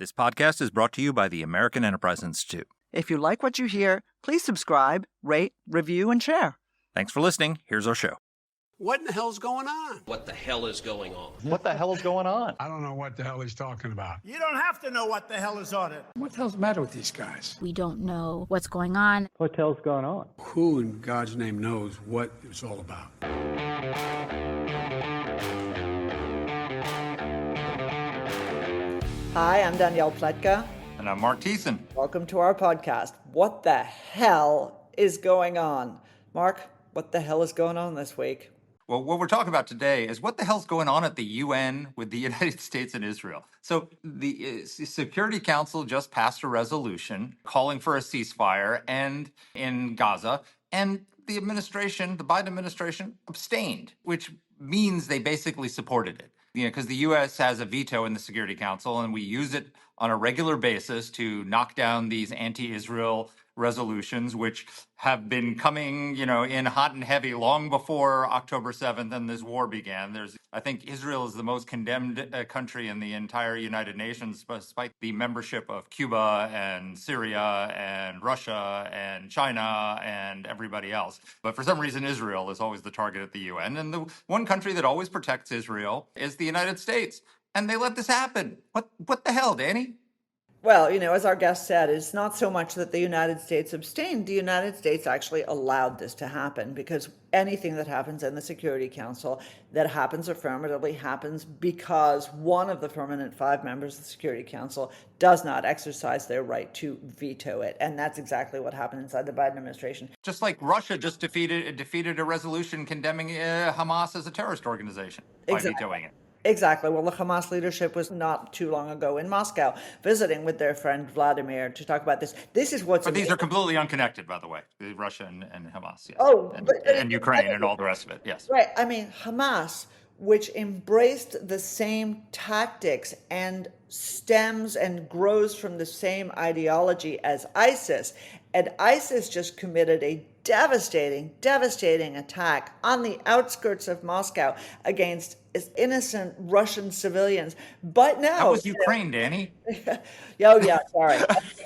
This podcast is brought to you by the American Enterprise Institute. If you like what you hear, please subscribe, rate, review, and share. Thanks for listening. Here's our show. What in the hell's going on? What the hell is going on? What the hell is going on? I don't know what the hell he's talking about. You don't have to know what the hell is on it. What the hell's the matter with these guys? We don't know what's going on. What the hell's going on? Who in God's name knows what it's all about? Hi, I'm Danielle Pletka. And I'm Mark Thiessen. Welcome to our podcast. What the hell is going on? Mark, what the hell is going on this week? Well, what we're talking about today is what the hell's going on at the UN with the United States and Israel. So the Security Council just passed a resolution calling for a ceasefire and in Gaza, and the administration, the Biden administration, abstained, which means they basically supported it. You know, because the U.S. has a veto in the Security Council, and we use it on a regular basis to knock down these anti-Israel resolutions, which have been coming, in hot and heavy long before October 7th and this war began. I think Israel is the most condemned country in the entire United Nations, despite the membership of Cuba and Syria and Russia and China and everybody else. But for some reason, Israel is always the target at the UN. And the one country that always protects Israel is the United States. And they let this happen. What the hell, Danny? Well, as our guest said, it's not so much that the United States abstained. The United States actually allowed this to happen because anything that happens in the Security Council that happens affirmatively happens because one of the permanent 5 members of the Security Council does not exercise their right to veto it. And that's exactly what happened inside the Biden administration. Just like Russia just defeated a resolution condemning Hamas as a terrorist organization by vetoing it. Exactly. Well, the Hamas leadership was not too long ago in Moscow visiting with their friend Vladimir to talk about this. This is what's. But these are completely unconnected, by the way. Russia and Hamas. Yes. Oh, and Ukraine and all the rest of it. Yes. Right. I mean, Hamas, which embraced the same tactics and stems and grows from the same ideology as ISIS, and ISIS just committed a devastating attack on the outskirts of Moscow against innocent Russian civilians. But now that was Ukraine, Danny. Oh yeah, sorry.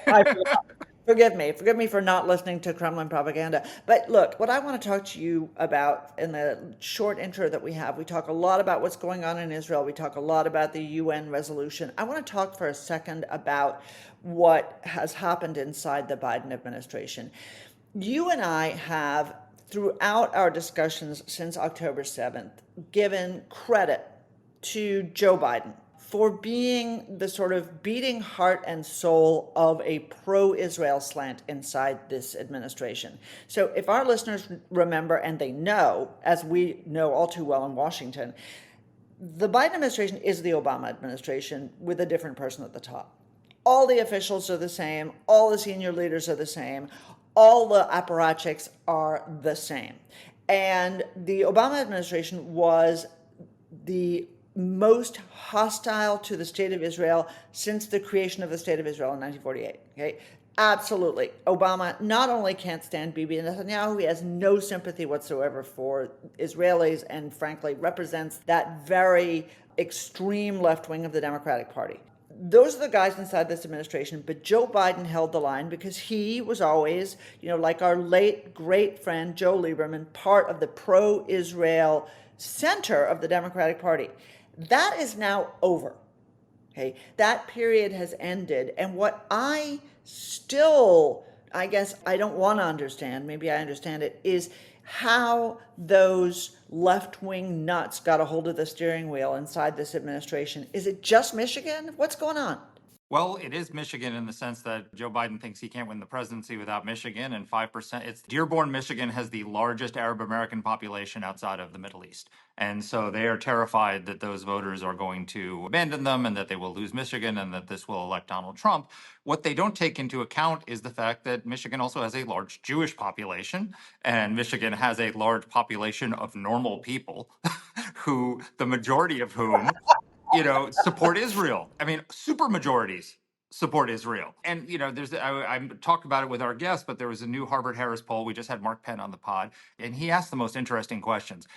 I forgot. Forgive me for not listening to Kremlin propaganda. But look, what I want to talk to you about in the short intro that we have, we talk a lot about what's going on in Israel. We talk a lot about the UN resolution. I want to talk for a second about what has happened inside the Biden administration. You and I have, throughout our discussions since October 7th, given credit to Joe Biden for being the sort of beating heart and soul of a pro-Israel slant inside this administration. So if our listeners remember, and they know, as we know all too well in Washington, the Biden administration is the Obama administration with a different person at the top. All the officials are the same. All the senior leaders are the same. All the apparatchiks are the same. And the Obama administration was the most hostile to the state of Israel since the creation of the state of Israel in 1948. Okay, absolutely. Obama not only can't stand Bibi Netanyahu, he has no sympathy whatsoever for Israelis and frankly represents that very extreme left wing of the Democratic Party. Those are the guys inside this administration, but Joe Biden held the line because he was always, like our late great friend Joe Lieberman, part of the pro-Israel center of the Democratic Party. That is now over. Okay, that period has ended. And what I guess I don't want to understand, maybe I understand it, is how those left-wing nuts got a hold of the steering wheel inside this administration. Is it just Michigan? What's going on? Well, it is Michigan in the sense that Joe Biden thinks he can't win the presidency without Michigan, and 5%. It's Dearborn, Michigan has the largest Arab American population outside of the Middle East. And so they are terrified that those voters are going to abandon them and that they will lose Michigan and that this will elect Donald Trump. What they don't take into account is the fact that Michigan also has a large Jewish population, and Michigan has a large population of normal people who, the majority of whom support Israel. I mean, super majorities support Israel. And, I talked about it with our guests, but there was a new Harvard-Harris poll. We just had Mark Penn on the pod, and he asked the most interesting questions.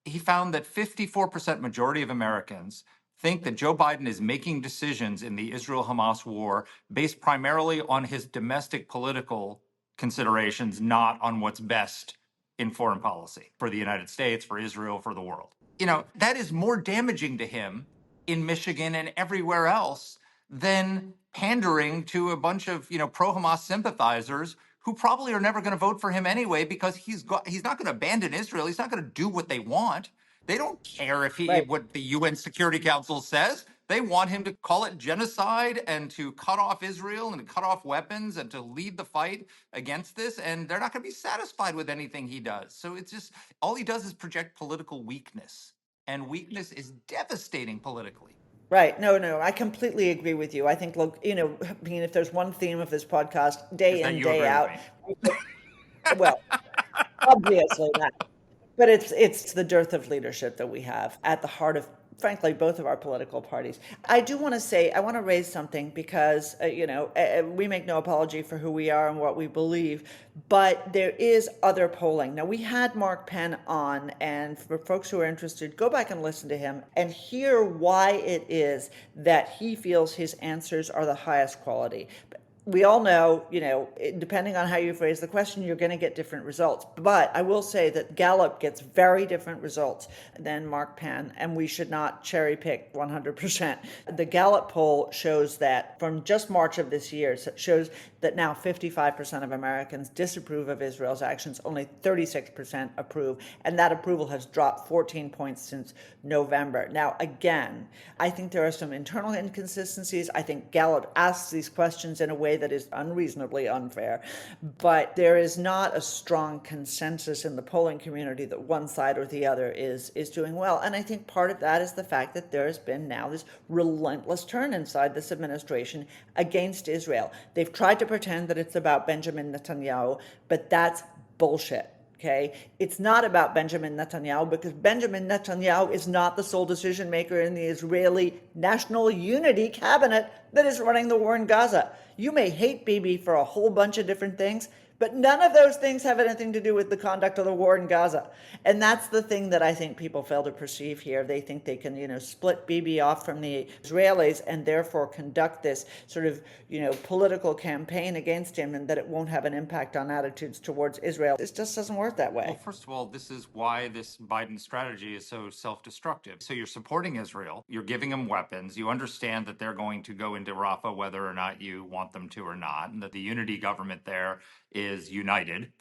He found that 54% majority of Americans think that Joe Biden is making decisions in the Israel-Hamas war based primarily on his domestic political considerations, not on what's best in foreign policy for the United States, for Israel, for the world. That is more damaging to him in Michigan and everywhere else than pandering to a bunch of, pro-Hamas sympathizers who probably are never going to vote for him anyway because he's not going to abandon Israel. He's not going to do what they want. They don't care Right. what the UN Security Council says. They want him to call it genocide and to cut off Israel and to cut off weapons and to lead the fight against this. And they're not going to be satisfied with anything he does. So it's just all he does is project political weakness. And weakness is devastating politically. Right. No, I completely agree with you. I think, look, if there's one theme of this podcast, day Is that in, you day agree out, with me? well, obviously not. But it's the dearth of leadership that we have at the heart of, frankly, both of our political parties. I do want to say, I want to raise something because, we make no apology for who we are and what we believe, but there is other polling. Now, we had Mark Penn on, and for folks who are interested, go back and listen to him and hear why it is that he feels his answers are the highest quality. We all know, depending on how you phrase the question, you're going to get different results. But I will say that Gallup gets very different results than Mark Penn, and we should not cherry pick 100%. The Gallup poll shows that from just March of this year, shows that now 55% of Americans disapprove of Israel's actions, only 36% approve, and that approval has dropped 14 points since November. Now, again, I think there are some internal inconsistencies. I think Gallup asks these questions in a way that is unreasonably unfair, but there is not a strong consensus in the polling community that one side or the other is doing well. And I think part of that is the fact that there has been now this relentless turn inside this administration against Israel. They've tried to pretend that it's about Benjamin Netanyahu, but that's bullshit. Okay, it's not about Benjamin Netanyahu because Benjamin Netanyahu is not the sole decision maker in the Israeli National Unity Cabinet that is running the war in Gaza. You may hate Bibi for a whole bunch of different things, but none of those things have anything to do with the conduct of the war in Gaza. And that's the thing that I think people fail to perceive here. They think they can, split Bibi off from the Israelis and therefore conduct this sort of, political campaign against him and that it won't have an impact on attitudes towards Israel. It just doesn't work that way. Well, first of all, this is why this Biden strategy is so self-destructive. So you're supporting Israel, you're giving them weapons, you understand that they're going to go into Rafah whether or not you want them to or not, and that the unity government there is united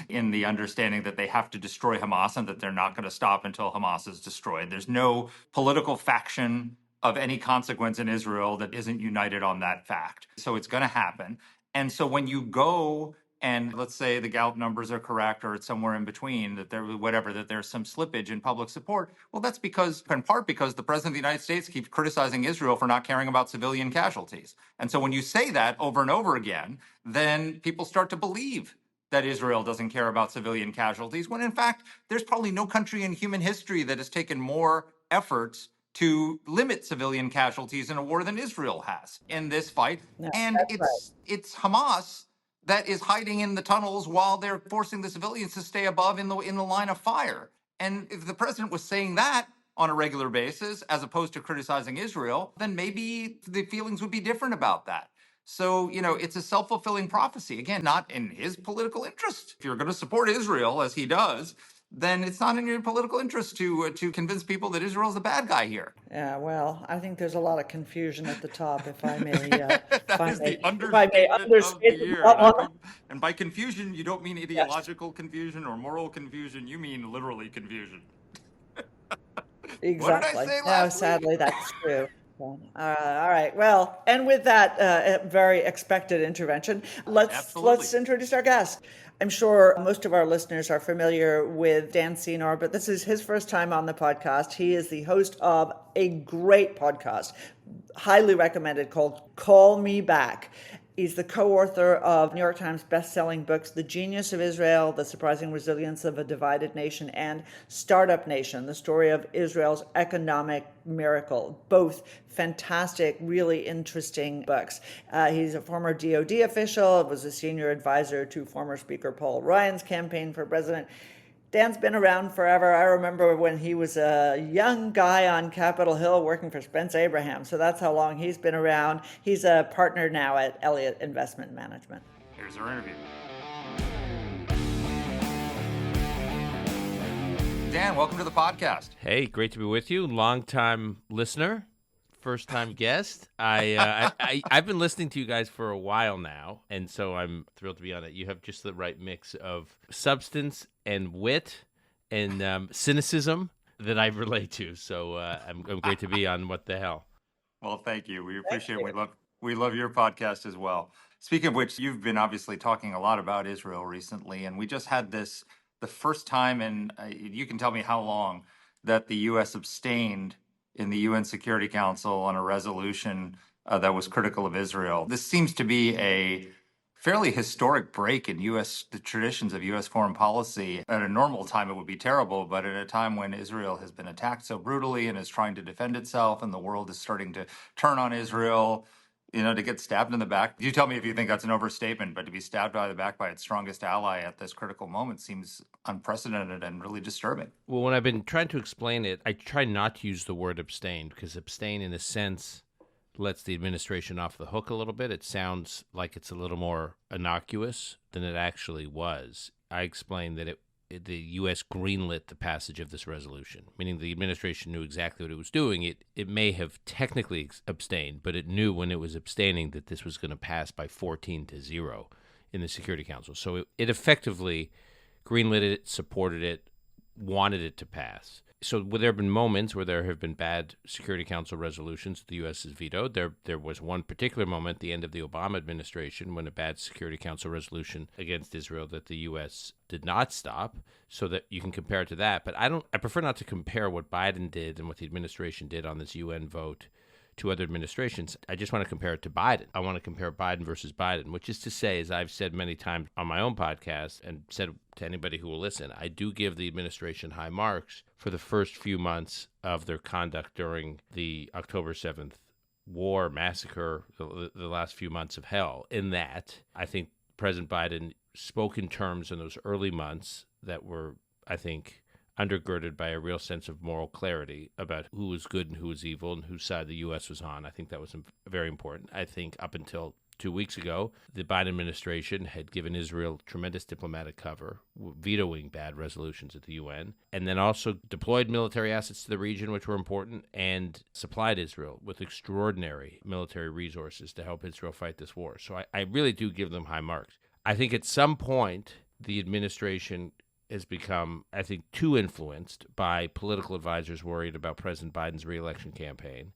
in the understanding that they have to destroy Hamas and that they're not going to stop until Hamas is destroyed. There's no political faction of any consequence in Israel that isn't united on that fact. So it's going to happen. And so when you go and let's say the Gallup numbers are correct or it's somewhere in between, that there's some slippage in public support, well, that's in part because the president of the United States keeps criticizing Israel for not caring about civilian casualties. And so when you say that over and over again, then people start to believe that Israel doesn't care about civilian casualties, when in fact, there's probably no country in human history that has taken more efforts to limit civilian casualties in a war than Israel has in this fight. No, And that's right. it's Hamas that is hiding in the tunnels while they're forcing the civilians to stay above in the line of fire. And if the president was saying that on a regular basis, as opposed to criticizing Israel, then maybe the feelings would be different about that. So, it's a self-fulfilling prophecy. Again, not in his political interest. If you're going to support Israel, as he does, then it's not in your political interest to convince people that Israel's the bad guy here. Yeah, well, I think there's a lot of confusion at the top, if I may. That is the If I may understatement of understate the year. that one. And by confusion, you don't mean ideological confusion or moral confusion. You mean literally confusion. Exactly. What did I say No, last sadly, week? that's true. All right. Well, and with that very expected intervention, let's Absolutely. introduce our guest. I'm sure most of our listeners are familiar with Dan Senor, but this is his first time on the podcast. He is the host of a great podcast, highly recommended, called Call Me Back. He's the co-author of New York Times best-selling books, The Genius of Israel, The Surprising Resilience of a Divided Nation, and Startup Nation, the story of Israel's economic miracle. Both fantastic, really interesting books. He's a former DOD official, was a senior advisor to former Speaker Paul Ryan's campaign for president. Dan's been around forever. I remember when he was a young guy on Capitol Hill working for Spence Abraham. So that's how long he's been around. He's a partner now at Elliott Investment Management. Here's our interview. Dan, welcome to the podcast. Hey, great to be with you. Long-time listener, first-time guest. I've been listening to you guys for a while now, and so I'm thrilled to be on it. You have just the right mix of substance and wit and cynicism that I relate to. So I'm great to be on What the Hell. Well, thank you. We appreciate it. We love your podcast as well. Speaking of which, you've been obviously talking a lot about Israel recently, and we just had the first time in, you can tell me how long, that the U.S. abstained in the UN Security Council on a resolution that was critical of Israel. This seems to be a fairly historic break in the traditions of U.S. foreign policy. At a normal time, it would be terrible, but at a time when Israel has been attacked so brutally and is trying to defend itself, and the world is starting to turn on Israel, to get stabbed in the back. You tell me if you think that's an overstatement, but to be stabbed by the back by its strongest ally at this critical moment seems unprecedented and really disturbing. Well, when I've been trying to explain it, I try not to use the word abstain, because abstain, in a sense, lets the administration off the hook a little bit. It sounds like it's a little more innocuous than it actually was. I explained that the U.S. greenlit the passage of this resolution, meaning the administration knew exactly what it was doing. It may have technically abstained, but it knew when it was abstaining that this was going to pass by 14-0 in the Security Council. So it effectively greenlit it, supported it, wanted it to pass. So there have been moments where there have been bad Security Council resolutions the U.S. has vetoed. There was one particular moment, the end of the Obama administration, when a bad Security Council resolution against Israel that the U.S. did not stop, so that you can compare it to that. But I prefer not to compare what Biden did and what the administration did on this UN vote to other administrations. I just want to compare it to Biden. I want to compare Biden versus Biden, which is to say, as I've said many times on my own podcast and said to anybody who will listen, I do give the administration high marks for the first few months of their conduct during the October 7th war, massacre, the last few months of hell, in that I think President Biden spoke in terms in those early months that were, I think, undergirded by a real sense of moral clarity about who was good and who was evil and whose side the U.S. was on. I think that was very important. I think up until 2 weeks ago, the Biden administration had given Israel tremendous diplomatic cover, vetoing bad resolutions at the UN, and then also deployed military assets to the region, which were important, and supplied Israel with extraordinary military resources to help Israel fight this war. So I really do give them high marks. I think at some point, the administration has become, I think, too influenced by political advisors worried about President Biden's reelection campaign.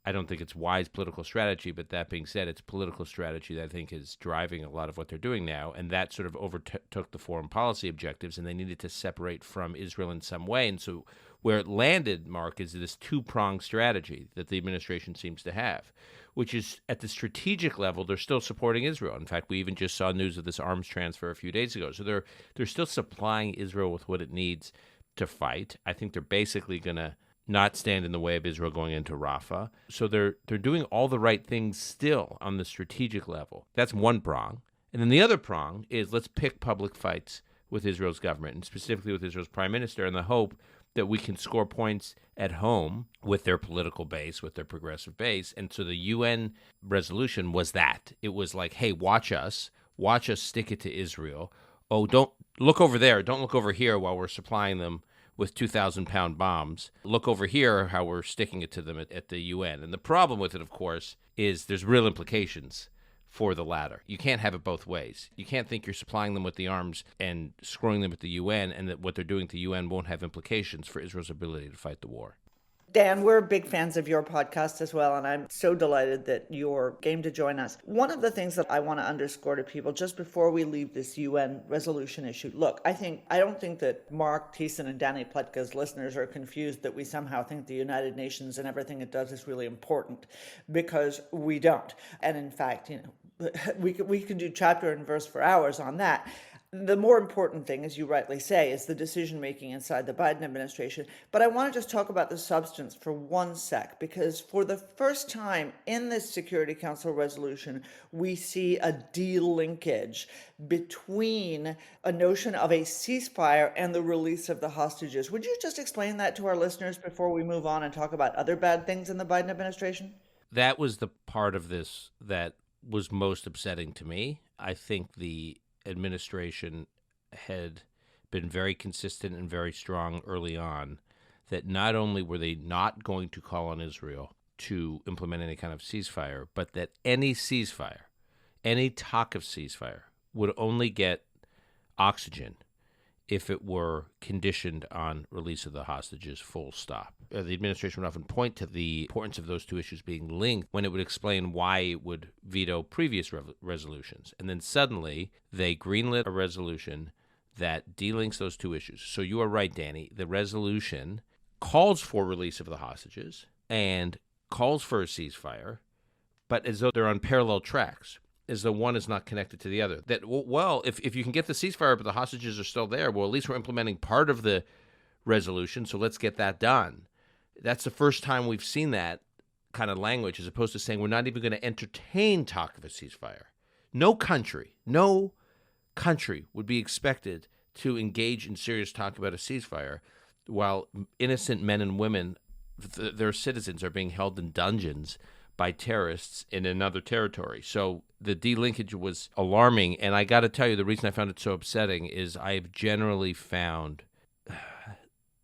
I don't think it's wise political strategy, but that being said, it's political strategy that I think is driving a lot of what they're doing now, and that sort of overtook the foreign policy objectives, and they needed to separate from Israel in some way. And so where it landed, Mark, is this two-pronged strategy that the administration seems to have, which is at the strategic level, they're still supporting Israel. In fact, we even just saw news of this arms transfer a few days ago. So they're still supplying Israel with what it needs to fight. I think they're basically going to not stand in the way of Israel going into Rafah. So they're doing all the right things still on the strategic level. That's one prong. And then the other prong is let's pick public fights with Israel's government, and specifically with Israel's prime minister, in the hope that we can score points at home with their political base, with their progressive base. And so the UN resolution was that. It was like, hey, watch us stick it to Israel. Oh, don't look over there. Don't look over here while we're supplying them with 2,000-pound bombs. Look over here how we're sticking it to them at the UN. And the problem with it, of course, is there's real implications for the latter. You can't have it both ways. You can't think you're supplying them with the arms and screwing them at the UN, and that what they're doing to the UN won't have implications for Israel's ability to fight the war. Dan, we're big fans of your podcast as well, and I'm so delighted that you're game to join us. One of the things that I want to underscore to people just before we leave this UN resolution issue, look, I don't think that Mark Thiessen and Danny Pletka's listeners are confused that we somehow think the United Nations and everything it does is really important, because we don't. And in fact, we can do chapter and verse for hours on that. The more important thing, as you rightly say, is the decision making inside the Biden administration. But I want to just talk about the substance for one sec, because for the first time in this Security Council resolution, we see a delinkage between a notion of a ceasefire and the release of the hostages. Would you just explain that to our listeners before we move on and talk about other bad things in the Biden administration? That was the part of this that was most upsetting to me. I think the administration had been very consistent and very strong early on that not only were they not going to call on Israel to implement any kind of ceasefire, but that any ceasefire, any talk of ceasefire, would only get oxygen if it were conditioned on release of the hostages, full stop. The administration would often point to the importance of those two issues being linked when it would explain why it would veto previous resolutions. And then suddenly they greenlit a resolution that delinks those two issues. So you are right, Danny. The resolution calls for release of the hostages and calls for a ceasefire, but as though they're on parallel tracks, as though one is not connected to the other. That, well, if you can get the ceasefire but the hostages are still there, well, at least we're implementing part of the resolution, so let's get that done. That's the first time we've seen that kind of language, as opposed to saying we're not even going to entertain talk of a ceasefire. No country would be expected to engage in serious talk about a ceasefire while innocent men and women, their citizens, are being held in dungeons by terrorists in another territory. So the delinkage was alarming, and I got to tell you, the reason I found it so upsetting is I've generally found,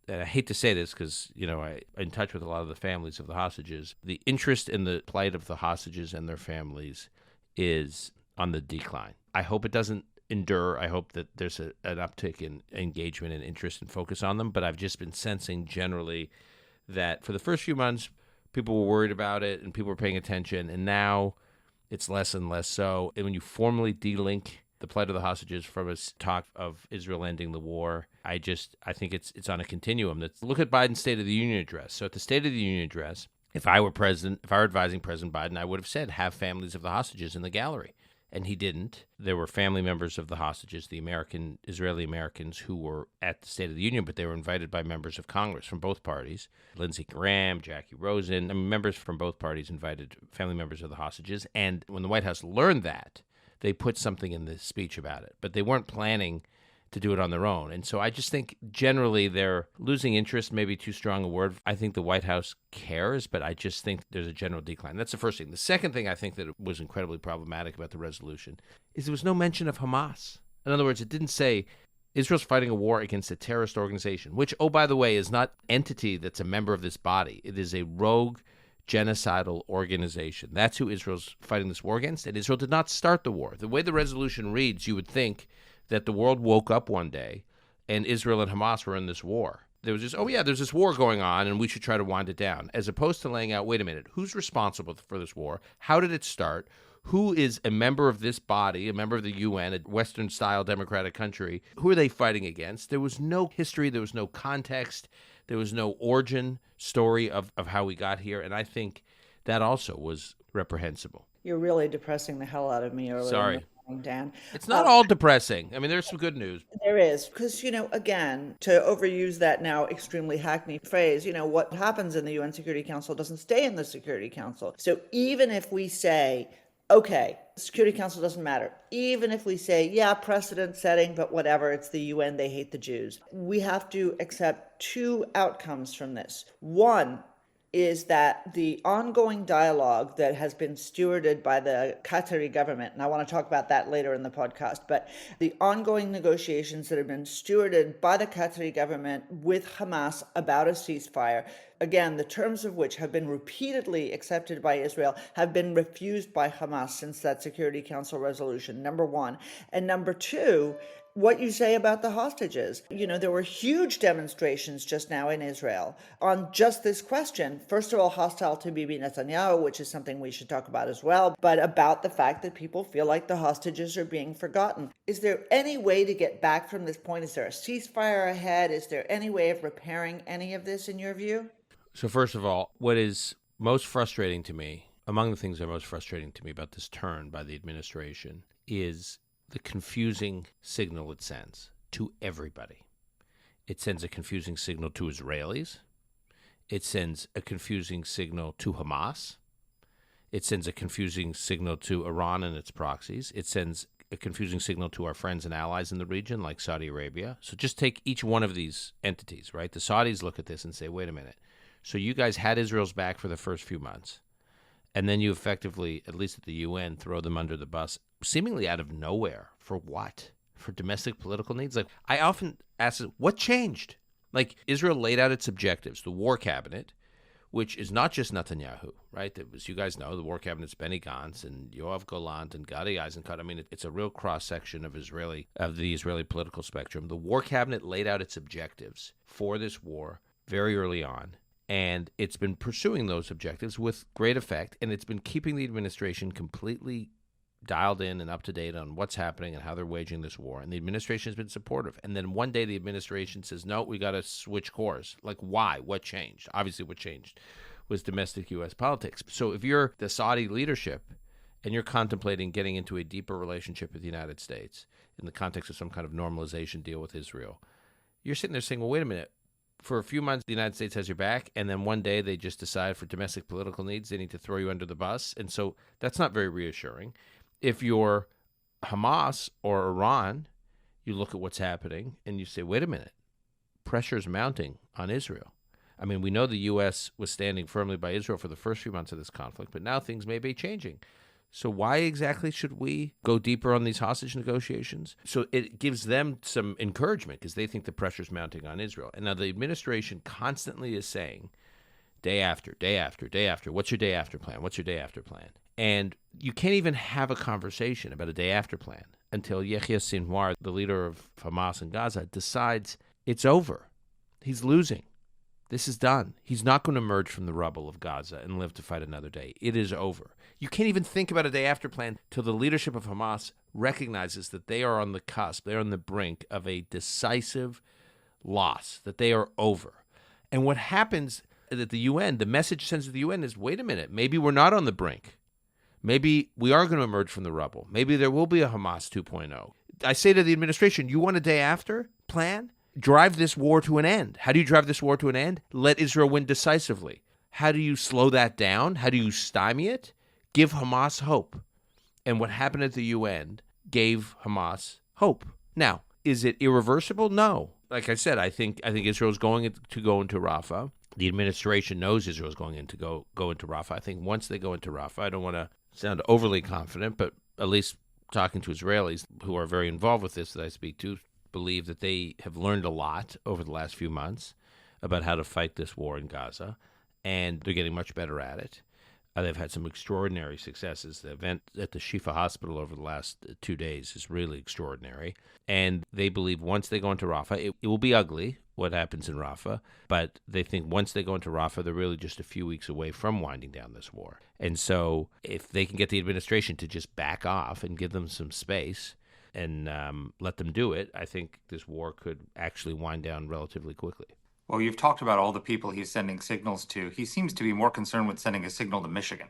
and I hate to say this because, I'm in touch with a lot of the families of the hostages, the interest in the plight of the hostages and their families is on the decline. I hope it doesn't endure. I hope that there's an uptick in engagement and interest and focus on them, but I've just been sensing generally that for the first few months, people were worried about it and people were paying attention, and now it's less and less so. And when you formally delink the plight of the hostages from a talk of Israel ending the war, I think it's on a continuum. Look at Biden's State of the Union address. So at the State of the Union address, if I were advising President Biden, I would have said, have families of the hostages in the gallery. And he didn't. There were family members of the hostages, the Israeli Americans, who were at the State of the Union, but they were invited by members of Congress from both parties. Lindsey Graham, Jackie Rosen, members from both parties invited family members of the hostages. And when the White House learned that, they put something in the speech about it. But they weren't planning to do it on their own. And so I just think generally they're losing interest, maybe too strong a word. I think the White House cares, but I just think there's a general decline. That's the first thing. The second thing I think that was incredibly problematic about the resolution is there was no mention of Hamas. In other words, it didn't say Israel's fighting a war against a terrorist organization, which, oh, by the way, is not an entity that's a member of this body. It is a rogue genocidal organization. That's who Israel's fighting this war against, and Israel did not start the war. The way the resolution reads, you would think that the world woke up one day and Israel and Hamas were in this war. There was just, there's this war going on and we should try to wind it down, as opposed to laying out, wait a minute, who's responsible for this war? How did it start? Who is a member of this body, a member of the UN, a Western-style democratic country? Who are they fighting against? There was no history. There was no context. There was no origin story of how we got here. And I think that also was reprehensible. You're really depressing the hell out of me earlier. Sorry. Dan. It's not all depressing. I mean, there's some good news. There is, because, again, to overuse that now extremely hackneyed phrase, what happens in the UN Security Council doesn't stay in the Security Council. So even if we say, okay, Security Council doesn't matter, even if we say, yeah, precedent setting, but whatever, it's the UN, they hate the Jews, we have to accept two outcomes from this. One is that the ongoing dialogue that has been stewarded by the Qatari government, and I want to talk about that later in the podcast, but the ongoing negotiations that have been stewarded by the Qatari government with Hamas about a ceasefire, again, the terms of which have been repeatedly accepted by Israel, have been refused by Hamas since that Security Council resolution, number one. And number two, what you say about the hostages. There were huge demonstrations just now in Israel on just this question. First of all, hostile to Bibi Netanyahu, which is something we should talk about as well, but about the fact that people feel like the hostages are being forgotten. Is there any way to get back from this point? Is there a ceasefire ahead? Is there any way of repairing any of this in your view? So first of all, what is most frustrating to me, among the things that are most frustrating to me about this turn by the administration, is the confusing signal it sends to everybody. It sends a confusing signal to Israelis. It sends a confusing signal to Hamas. It sends a confusing signal to Iran and its proxies. It sends a confusing signal to our friends and allies in the region, like Saudi Arabia. So just take each one of these entities, right? The Saudis look at this and say, wait a minute. So you guys had Israel's back for the first few months, and then you effectively, at least at the UN, throw them under the bus, seemingly out of nowhere. For what? For domestic political needs? Like, I often ask, what changed? Like, Israel laid out its objectives. The War Cabinet, which is not just Netanyahu, right? As you guys know, the War Cabinet's Benny Gantz and Yoav Gallant and Gadi Eisenkot. I mean, it's a real cross-section of the Israeli political spectrum. The War Cabinet laid out its objectives for this war very early on, and it's been pursuing those objectives with great effect, and it's been keeping the administration completely dialed in and up to date on what's happening and how they're waging this war. And the administration has been supportive. And then one day the administration says, no, we got to switch course. Like, why? What changed? Obviously, what changed was domestic U.S. politics. So if you're the Saudi leadership and you're contemplating getting into a deeper relationship with the United States in the context of some kind of normalization deal with Israel, you're sitting there saying, well, wait a minute. For a few months, the United States has your back, and then one day they just decide for domestic political needs they need to throw you under the bus. And so that's not very reassuring. If you're Hamas or Iran, you look at what's happening and you say, wait a minute, pressure's mounting on Israel. I mean, we know the U.S. was standing firmly by Israel for the first few months of this conflict, but now things may be changing. So why exactly should we go deeper on these hostage negotiations? So it gives them some encouragement because they think the pressure's mounting on Israel. And now the administration constantly is saying, day after, day after, day after, what's your day after plan? What's your day after plan? And you can't even have a conversation about a day after plan until Yahya Sinwar, the leader of Hamas in Gaza, decides it's over. He's losing. This is done. He's not going to emerge from the rubble of Gaza and live to fight another day. It is over. You can't even think about a day after plan till the leadership of Hamas recognizes that they are on the cusp, they're on the brink of a decisive loss, that they are over. And what happens at the UN, the message sent to the UN is, wait a minute, maybe we're not on the brink. Maybe we are going to emerge from the rubble. Maybe there will be a Hamas 2.0. I say to the administration, you want a day after plan? Drive this war to an end. How do you drive this war to an end? Let Israel win decisively. How do you slow that down? How do you stymie it? Give Hamas hope. And what happened at the UN gave Hamas hope. Now, is it irreversible? No. Like I said, I think Israel's going to go into Rafah. The administration knows Israel's going to go into Rafah. I think once they go into Rafah, I don't want to sound overly confident, but at least talking to Israelis who are very involved with this that I speak to, believe that they have learned a lot over the last few months about how to fight this war in Gaza, and they're getting much better at it. They've had some extraordinary successes. The event at the Shifa Hospital over the last 2 days is really extraordinary. And they believe once they go into Rafah, it will be ugly, what happens in Rafah, but they think once they go into Rafah, they're really just a few weeks away from winding down this war. And so if they can get the administration to just back off and give them some space and let them do it, I think this war could actually wind down relatively quickly. Well, you've talked about all the people he's sending signals to. He seems to be more concerned with sending a signal to Michigan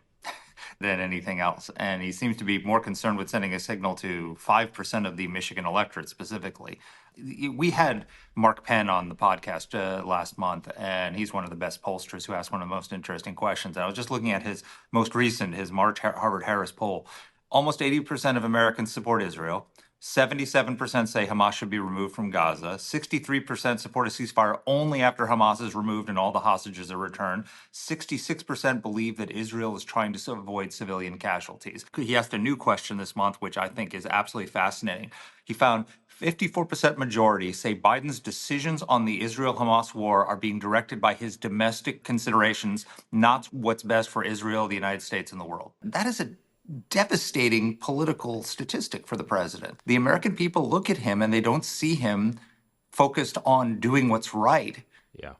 than anything else. And he seems to be more concerned with sending a signal to 5% of the Michigan electorate specifically. We had Mark Penn on the podcast last month, and he's one of the best pollsters who asked one of the most interesting questions. And I was just looking at his most recent, his March Harvard-Harris poll. Almost 80% of Americans support Israel. 77% say Hamas should be removed from Gaza. 63% support a ceasefire only after Hamas is removed and all the hostages are returned. 66% believe that Israel is trying to avoid civilian casualties. He asked a new question this month, which I think is absolutely fascinating. He found 54% majority say Biden's decisions on the Israel-Hamas war are being directed by his domestic considerations, not what's best for Israel, the United States, and the world. That is a devastating political statistic for the president. The American people look at him and they don't see him focused on doing what's right,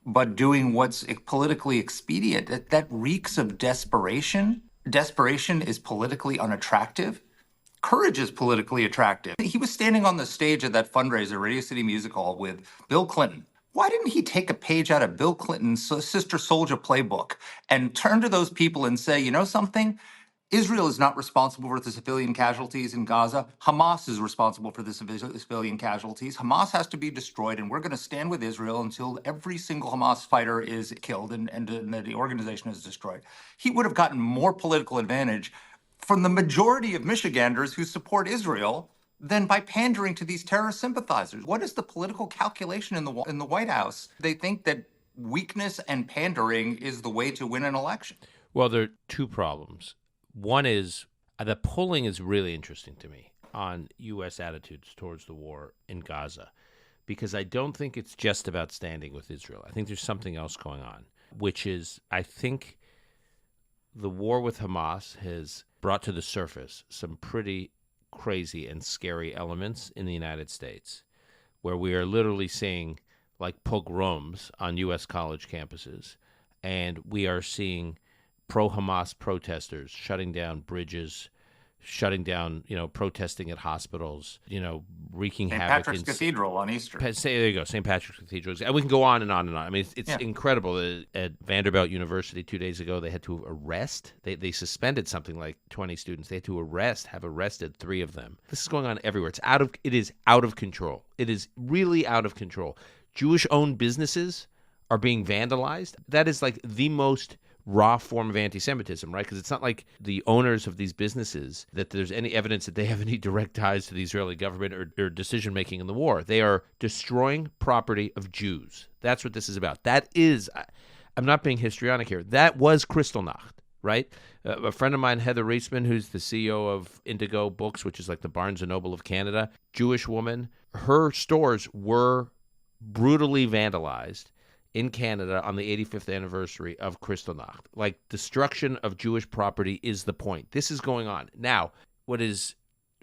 but doing what's politically expedient. That reeks of desperation. Desperation is politically unattractive. Courage is politically attractive. He was standing on the stage at that fundraiser, Radio City Music Hall, with Bill Clinton. Why didn't he take a page out of Bill Clinton's Sister Soldier playbook and turn to those people and say, you know something? Israel is not responsible for the civilian casualties in Gaza. Hamas is responsible for the civilian casualties. Hamas has to be destroyed, and we're going to stand with Israel until every single Hamas fighter is killed and the organization is destroyed. He would have gotten more political advantage from the majority of Michiganders who support Israel than by pandering to these terrorist sympathizers. What is the political calculation in the White House? They think that weakness and pandering is the way to win an election. Well, there are two problems. One is the polling is really interesting to me on U.S. attitudes towards the war in Gaza, because I don't think it's just about standing with Israel. I think there's something else going on, which is I think the war with Hamas has brought to the surface some pretty crazy and scary elements in the United States, where we are literally seeing like pogroms on U.S. college campuses, and we are seeing pro-Hamas protesters shutting down bridges, shutting down, protesting at hospitals, wreaking St. havoc. Patrick's Cathedral on Easter. There you go, St. Patrick's Cathedral. And we can go on and on and on. I mean, it's incredible. At Vanderbilt University 2 days ago, they had to arrest. They suspended something like 20 students. They had to have arrested 3 of them. This is going on everywhere. It is out of control. It is really out of control. Jewish-owned businesses are being vandalized. That is like the most raw form of anti-Semitism, right? Because it's not like the owners of these businesses, that there's any evidence that they have any direct ties to the Israeli government or decision-making in the war. They are destroying property of Jews. That's what this is about. That is, I'm not being histrionic here, that was Kristallnacht, right? A friend of mine, Heather Reisman, who's the CEO of Indigo Books, which is like the Barnes & Noble of Canada, Jewish woman, her stores were brutally vandalized in Canada on the 85th anniversary of Kristallnacht. Like, destruction of Jewish property is the point. This is going on. Now, what is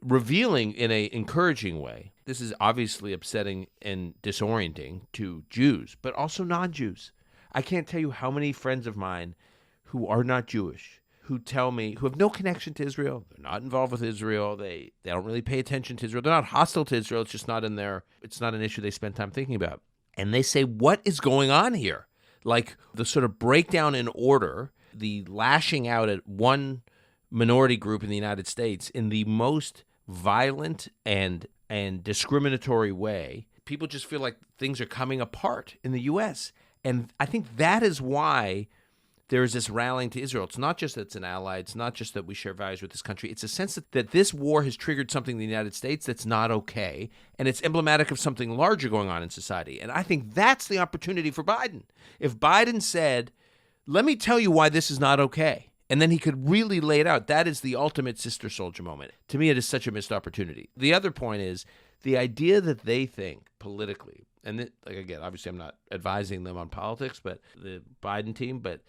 revealing in an encouraging way, this is obviously upsetting and disorienting to Jews, but also non-Jews. I can't tell you how many friends of mine who are not Jewish who tell me, who have no connection to Israel, they're not involved with Israel, they don't really pay attention to Israel, they're not hostile to Israel, it's just not it's not an issue they spend time thinking about. And they say, what is going on here? Like the sort of breakdown in order, the lashing out at one minority group in the United States in the most violent and discriminatory way. People just feel like things are coming apart in the U.S. And I think that is why there's this rallying to Israel. It's not just that it's an ally. It's not just that we share values with this country. It's a sense that this war has triggered something in the United States that's not okay, and it's emblematic of something larger going on in society. And I think that's the opportunity for Biden. If Biden said, let me tell you why this is not okay, and then he could really lay it out, that is the ultimate sister soldier moment. To me, it is such a missed opportunity. The other point is the idea that they think politically, and again, obviously I'm not advising them on politics, but the Biden team, but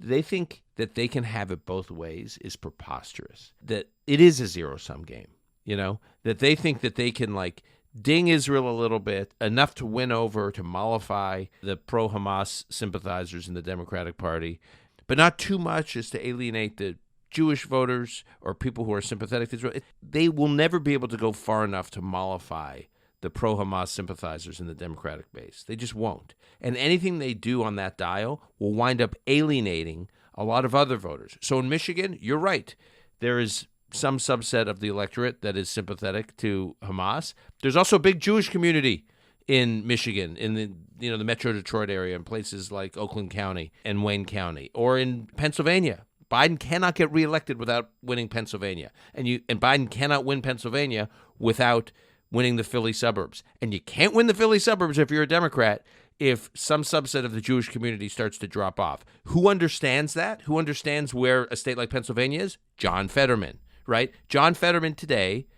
they think that they can have it both ways is preposterous. That it is a zero-sum game, that they think that they can like ding Israel a little bit, enough to win over, to mollify the pro-Hamas sympathizers in the Democratic Party, but not too much as to alienate the Jewish voters or people who are sympathetic to Israel. They will never be able to go far enough to mollify the pro-Hamas sympathizers in the Democratic base. They just won't. And anything they do on that dial will wind up alienating a lot of other voters. So in Michigan, you're right. There is some subset of the electorate that is sympathetic to Hamas. There's also a big Jewish community in Michigan, in the Metro Detroit area, in places like Oakland County and Wayne County, or in Pennsylvania. Biden cannot get reelected without winning Pennsylvania. And Biden cannot win Pennsylvania without winning the Philly suburbs. And you can't win the Philly suburbs if you're a Democrat if some subset of the Jewish community starts to drop off. Who understands that? Who understands where a state like Pennsylvania is? John Fetterman, right? John Fetterman today,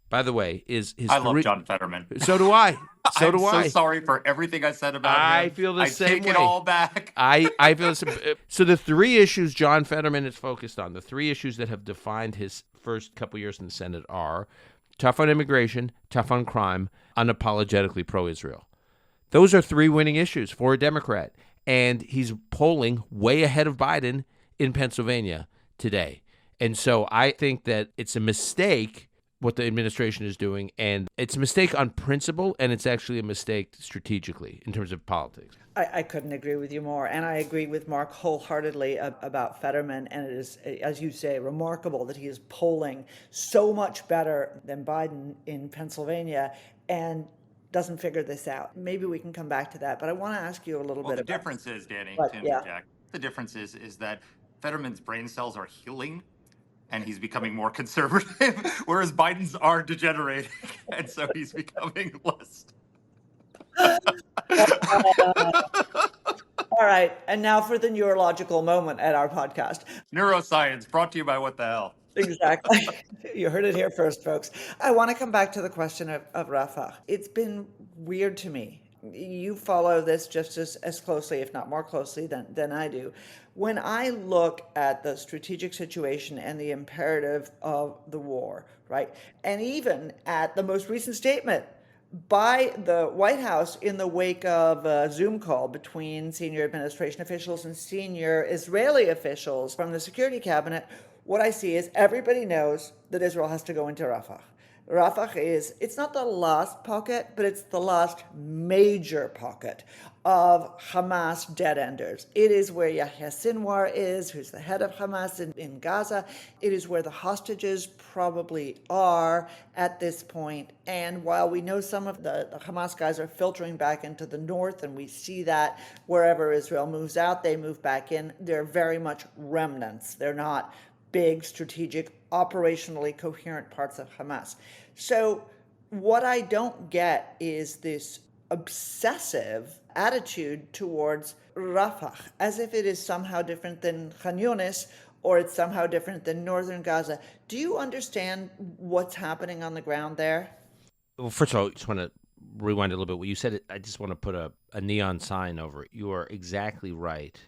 by the way, is his... I love John Fetterman. So do I. I'm so sorry for everything I said about him. I feel the same way. I take it all back. I feel the same. So the 3 issues John Fetterman is focused on, the 3 issues that have defined his first couple years in the Senate are tough on immigration, tough on crime, unapologetically pro-Israel. Those are 3 winning issues for a Democrat. And he's polling way ahead of Biden in Pennsylvania today. And so I think that it's a mistake what the administration is doing, and it's a mistake on principle, and it's actually a mistake strategically in terms of politics. I couldn't agree with you more. And I agree with Mark wholeheartedly about Fetterman. And it is, as you say, remarkable that he is polling so much better than Biden in Pennsylvania and doesn't figure this out. Maybe we can come back to that. But I want to ask you a little Well, bit the about. difference is, Danny, But to yeah, interject, the difference is that Fetterman's brain cells are healing and he's becoming more conservative, whereas Biden's are degenerating, and so he's becoming less. all right. And now for the neurological moment at our podcast. Neuroscience brought to you by What the Hell. Exactly. You heard it here first, folks. I want to come back to the question of Rafah. It's been weird to me. You follow this just as closely, if not more closely, than I do. When I look at the strategic situation and the imperative of the war, right, and even at the most recent statement by the White House in the wake of a Zoom call between senior administration officials and senior Israeli officials from the security cabinet, what I see is everybody knows that Israel has to go into Rafah. Rafah it's not the last pocket, but it's the last major pocket of Hamas dead-enders. It is where Yahya Sinwar is, who's the head of Hamas in Gaza. It is where the hostages probably are at this point. And while we know some of the Hamas guys are filtering back into the north, and we see that wherever Israel moves out, they move back in, they're very much remnants. They're not big, strategic, operationally coherent parts of Hamas. So what I don't get is this obsessive attitude towards Rafah, as if it is somehow different than Khan Yunis or it's somehow different than northern Gaza. Do you understand what's happening on the ground there? Well, first of all, I just want to rewind a little bit. What you said, I just want to put a neon sign over it. You are exactly right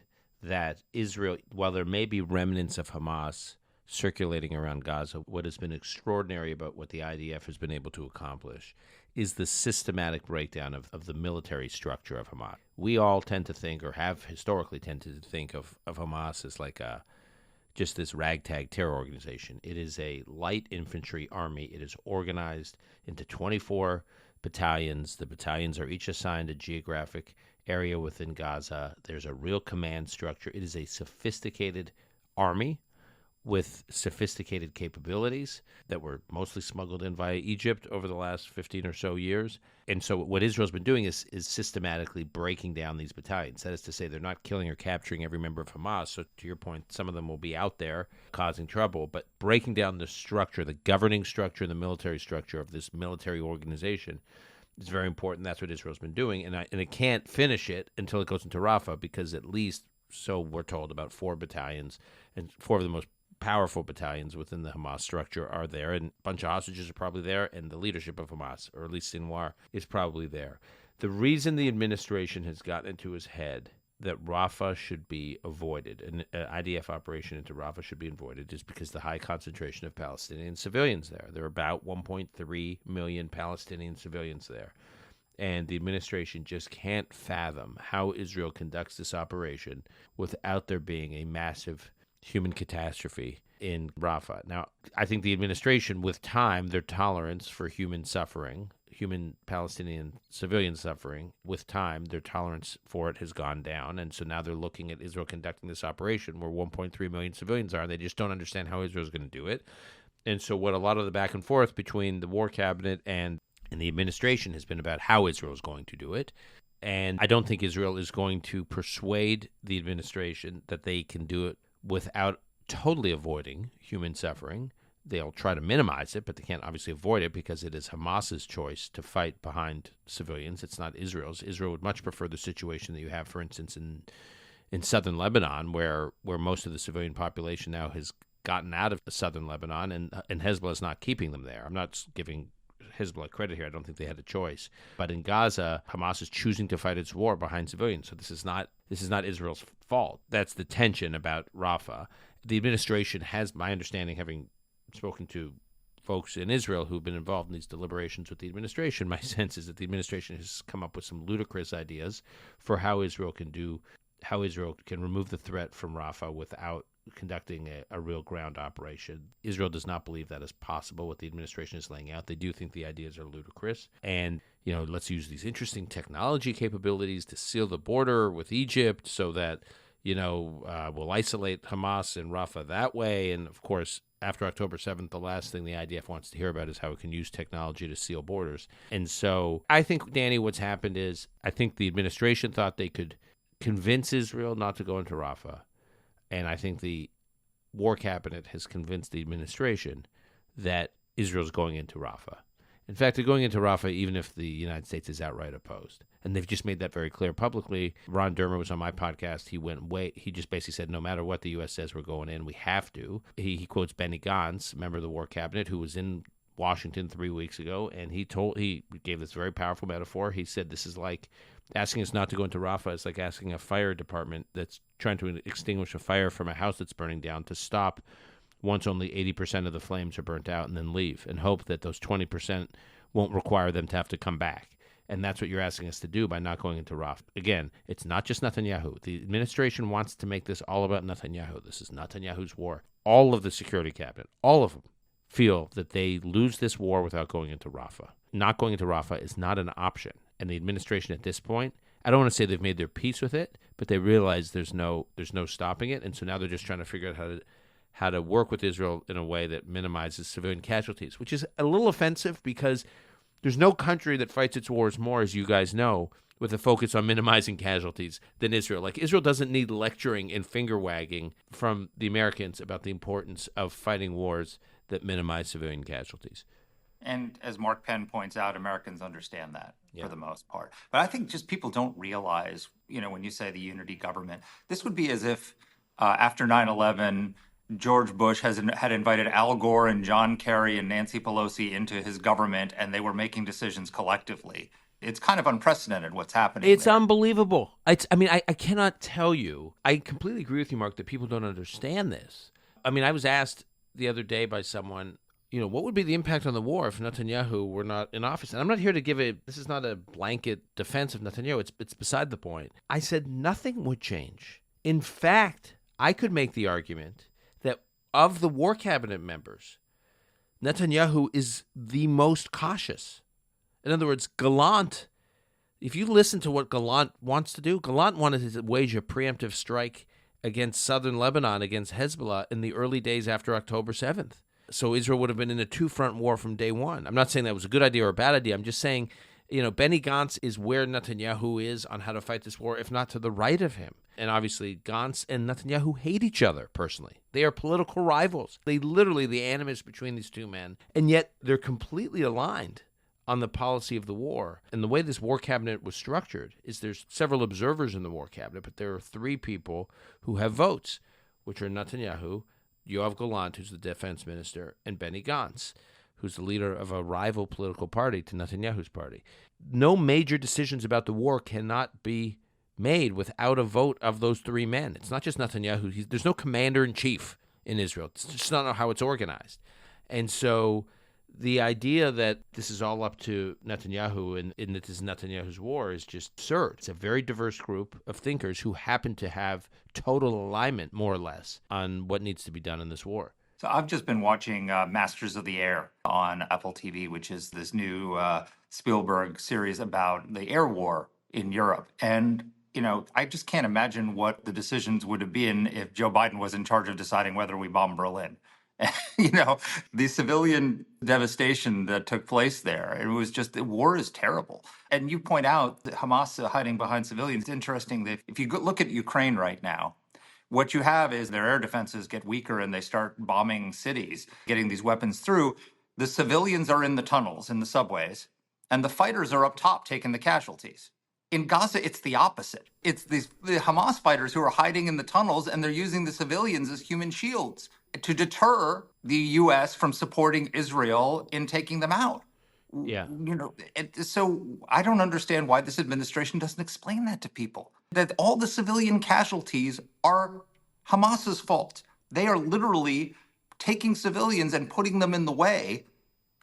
that Israel, while there may be remnants of Hamas circulating around Gaza, what has been extraordinary about what the IDF has been able to accomplish is the systematic breakdown of the military structure of Hamas. We all tend to think, or have historically tended to think of Hamas as like just this ragtag terror organization. It is a light infantry army. It is organized into 24 battalions. The battalions are each assigned a geographic area within Gaza. There's a real command structure. It is a sophisticated army with sophisticated capabilities that were mostly smuggled in via Egypt over the last 15 or so years. And so what Israel's been doing is systematically breaking down these battalions. That is to say, they're not killing or capturing every member of Hamas. So to your point, some of them will be out there causing trouble, but breaking down the structure, the governing structure and the military structure of this military organization is very important. That's what Israel's been doing. And it can't finish it until it goes into Rafah, because at least, so we're told, about 4 battalions, and 4 of the most powerful battalions within the Hamas structure are there, and a bunch of hostages are probably there, and the leadership of Hamas, or at least Sinwar, is probably there. The reason the administration has gotten into his head that Rafah should be avoided, an IDF operation into Rafah should be avoided, is because the high concentration of Palestinian civilians there. There are about 1.3 million Palestinian civilians there. And the administration just can't fathom how Israel conducts this operation without there being a massive human catastrophe in Rafah. Now, I think the administration, with time, their tolerance for human suffering, human Palestinian civilian suffering, with time, their tolerance for it has gone down. And so now they're looking at Israel conducting this operation where 1.3 million civilians are, and they just don't understand how Israel's going to do it. And so what a lot of the back and forth between the war cabinet and the administration has been about how Israel is going to do it. And I don't think Israel is going to persuade the administration that they can do it without totally avoiding human suffering. They'll try to minimize it, but they can't obviously avoid it because it is Hamas's choice to fight behind civilians. It's not Israel's. Israel would much prefer the situation that you have, for instance, in southern Lebanon, where most of the civilian population now has gotten out of southern Lebanon, and Hezbollah is not keeping them there. I'm not giving Hezbollah credit here. I don't think they had a choice. But in Gaza, Hamas is choosing to fight its war behind civilians. So this is not Israel's fault. That's the tension about Rafah. The administration has, my understanding, having spoken to folks in Israel who've been involved in these deliberations with the administration, my sense is that the administration has come up with some ludicrous ideas for how Israel can do how Israel can remove the threat from Rafah without conducting a real ground operation. Israel does not believe that is possible, what the administration is laying out. They do think the ideas are ludicrous. And, let's use these interesting technology capabilities to seal the border with Egypt so that, we'll isolate Hamas and Rafah that way. And, of course, after October 7th, the last thing the IDF wants to hear about is how it can use technology to seal borders. And so I think, Danny, what's happened is I think the administration thought they could convince Israel not to go into Rafah. And I think the war cabinet has convinced the administration that Israel's going into Rafah. In fact, they're going into Rafah even if the United States is outright opposed. And they've just made that very clear publicly. Ron Dermer was on my podcast. He just basically said, no matter what the U.S. says, we're going in. We have to. He quotes Benny Gantz, member of the war cabinet, who was in Washington 3 weeks ago, and he gave this very powerful metaphor. He said this is like asking us not to go into Rafah. It's like asking a fire department that's trying to extinguish a fire from a house that's burning down to stop once only 80% of the flames are burnt out and then leave and hope that those 20% won't require them to have to come back. And that's what you're asking us to do by not going into Rafah. Again, it's not just Netanyahu. The administration wants to make this all about Netanyahu. This is Netanyahu's war. All of the security cabinet, all of them, feel that they lose this war without going into Rafah. Not going into Rafah is not an option. And the administration at this point, I don't want to say they've made their peace with it, but they realize there's no stopping it. And so now they're just trying to figure out how to work with Israel in a way that minimizes civilian casualties, which is a little offensive because there's no country that fights its wars more, as you guys know, with a focus on minimizing casualties than Israel. Like, Israel doesn't need lecturing and finger-wagging from the Americans about the importance of fighting wars that minimize civilian casualties. And as Mark Penn points out, Americans understand that for the most part. But I think just people don't realize, when you say the unity government, this would be as if after 9/11, George Bush had invited Al Gore and John Kerry and Nancy Pelosi into his government, and they were making decisions collectively. It's kind of unprecedented what's happening. It's there. unbelievable. I cannot tell you. I completely agree with you, Mark, that people don't understand this. I mean, I was asked the other day by someone, what would be the impact on the war if Netanyahu were not in office? And I'm not here to this is not a blanket defense of Netanyahu. It's beside the point. I said nothing would change. In fact, I could make the argument that of the war cabinet members, Netanyahu is the most cautious. In other words, Gallant, if you listen to what Gallant wants to do, Gallant wanted to wage a preemptive strike against southern Lebanon, against Hezbollah in the early days after October 7th. So Israel would have been in a two-front war from day one. I'm not saying that was a good idea or a bad idea. I'm just saying, Benny Gantz is where Netanyahu is on how to fight this war, if not to the right of him. And obviously, Gantz and Netanyahu hate each other personally. They are political rivals. They literally, the animus between these two men. And yet, they're completely aligned on the policy of the war. And the way this war cabinet was structured is there's several observers in the war cabinet, but there are three people who have votes, which are Netanyahu, Yoav Gallant, who's the defense minister, and Benny Gantz, who's the leader of a rival political party to Netanyahu's party. No major decisions about the war cannot be made without a vote of those three men. It's not just Netanyahu. There's no commander-in-chief in Israel. It's just not how it's organized. And so the idea that this is all up to Netanyahu and that this is Netanyahu's war is just absurd. It's a very diverse group of thinkers who happen to have total alignment, more or less, on what needs to be done in this war. So I've just been watching Masters of the Air on Apple TV, which is this new Spielberg series about the air war in Europe. And, I just can't imagine what the decisions would have been if Joe Biden was in charge of deciding whether we bomb Berlin. The civilian devastation that took place there, it was just, the war is terrible. And you point out that Hamas hiding behind civilians. It's interesting that if you look at Ukraine right now, what you have is their air defenses get weaker and they start bombing cities, getting these weapons through. The civilians are in the tunnels, in the subways, and the fighters are up top taking the casualties. In Gaza, it's the opposite. It's the Hamas fighters who are hiding in the tunnels, and they're using the civilians as human shields to deter the U.S. from supporting Israel in taking them out. Yeah. So I don't understand why this administration doesn't explain that to people, that all the civilian casualties are Hamas's fault. They are literally taking civilians and putting them in the way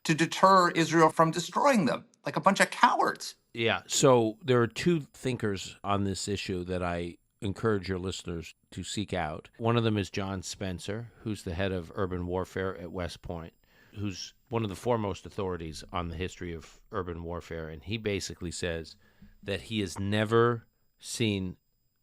to deter Israel from destroying them, like a bunch of cowards. Yeah. So there are two thinkers on this issue that I encourage your listeners to seek out. One of them is John Spencer, who's the head of urban warfare at West Point, who's one of the foremost authorities on the history of urban warfare. And he basically says that he has never seen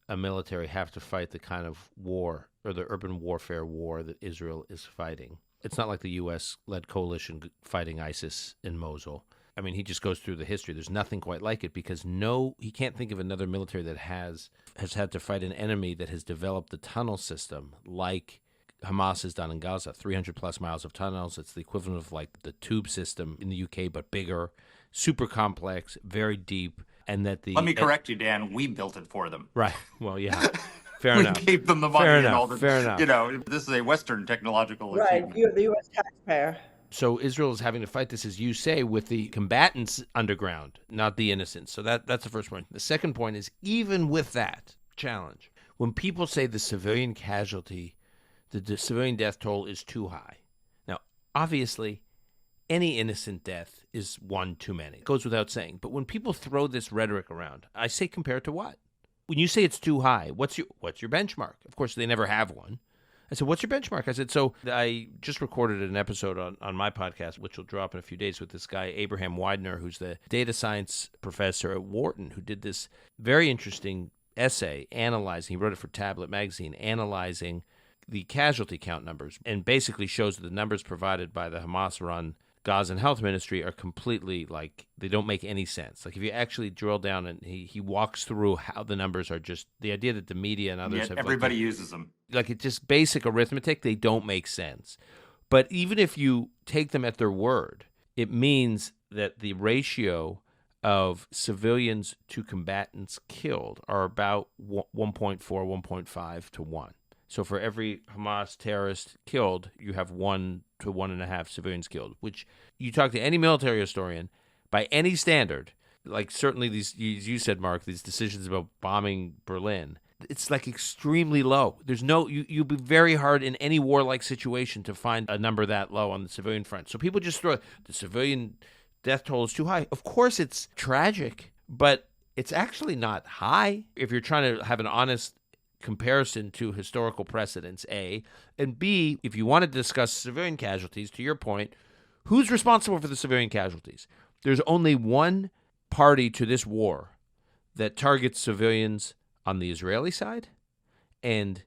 a military have to fight the kind of war or the urban warfare war that Israel is fighting. It's not like the U.S.-led coalition fighting ISIS in Mosul. I mean, he just goes through the history. There's nothing quite like it because he can't think of another military that has had to fight an enemy that has developed the tunnel system like Hamas has done in Gaza. 300 plus miles of tunnels. It's the equivalent of like the tube system in the UK, but bigger, super complex, very deep. And that Let me correct you, Dan. We built it for them. Right. Well, yeah. Fair We enough. gave them the money Fair and enough. all the. Fair enough. You know, this is a Western technological Right, achievement. you're the U.S. taxpayer. So Israel is having to fight this, as you say, with the combatants underground, not the innocents. So that's the first point. The second point is, even with that challenge, when people say the civilian casualty, the civilian death toll is too high. Now, obviously, any innocent death is one too many. It goes without saying. But when people throw this rhetoric around, I say compared to what? When you say it's too high, what's your benchmark? Of course, they never have one. I said, what's your benchmark? I said, so I just recorded an episode on my podcast, which will drop in a few days, with this guy, Abraham Widener, who's the data science professor at Wharton, who did this very interesting essay analyzing, he wrote it for Tablet Magazine, analyzing the casualty count numbers, and basically shows that the numbers provided by the Hamas-run Gazan Health Ministry are completely, like, they don't make any sense. Like, if you actually drill down, and he walks through how the numbers are just, the idea that the media and others Yet have... everybody uses them. Like, it's just basic arithmetic, they don't make sense. But even if you take them at their word, it means that the ratio of civilians to combatants killed are about 1.4, 1.5 to 1. So for every Hamas terrorist killed, you have 1 to 1.5 civilians killed, which you talk to any military historian, by any standard, like certainly these, you said, Mark, these decisions about bombing Berlin, it's like extremely low. There's no, you'd be very hard in any warlike situation to find a number that low on the civilian front. So people just throw the civilian death toll is too high. Of course it's tragic, but it's actually not high. If you're trying to have an honest comparison to historical precedents, A, and B, if you want to discuss civilian casualties, to your point, who's responsible for the civilian casualties? There's only one party to this war that targets civilians on the Israeli side and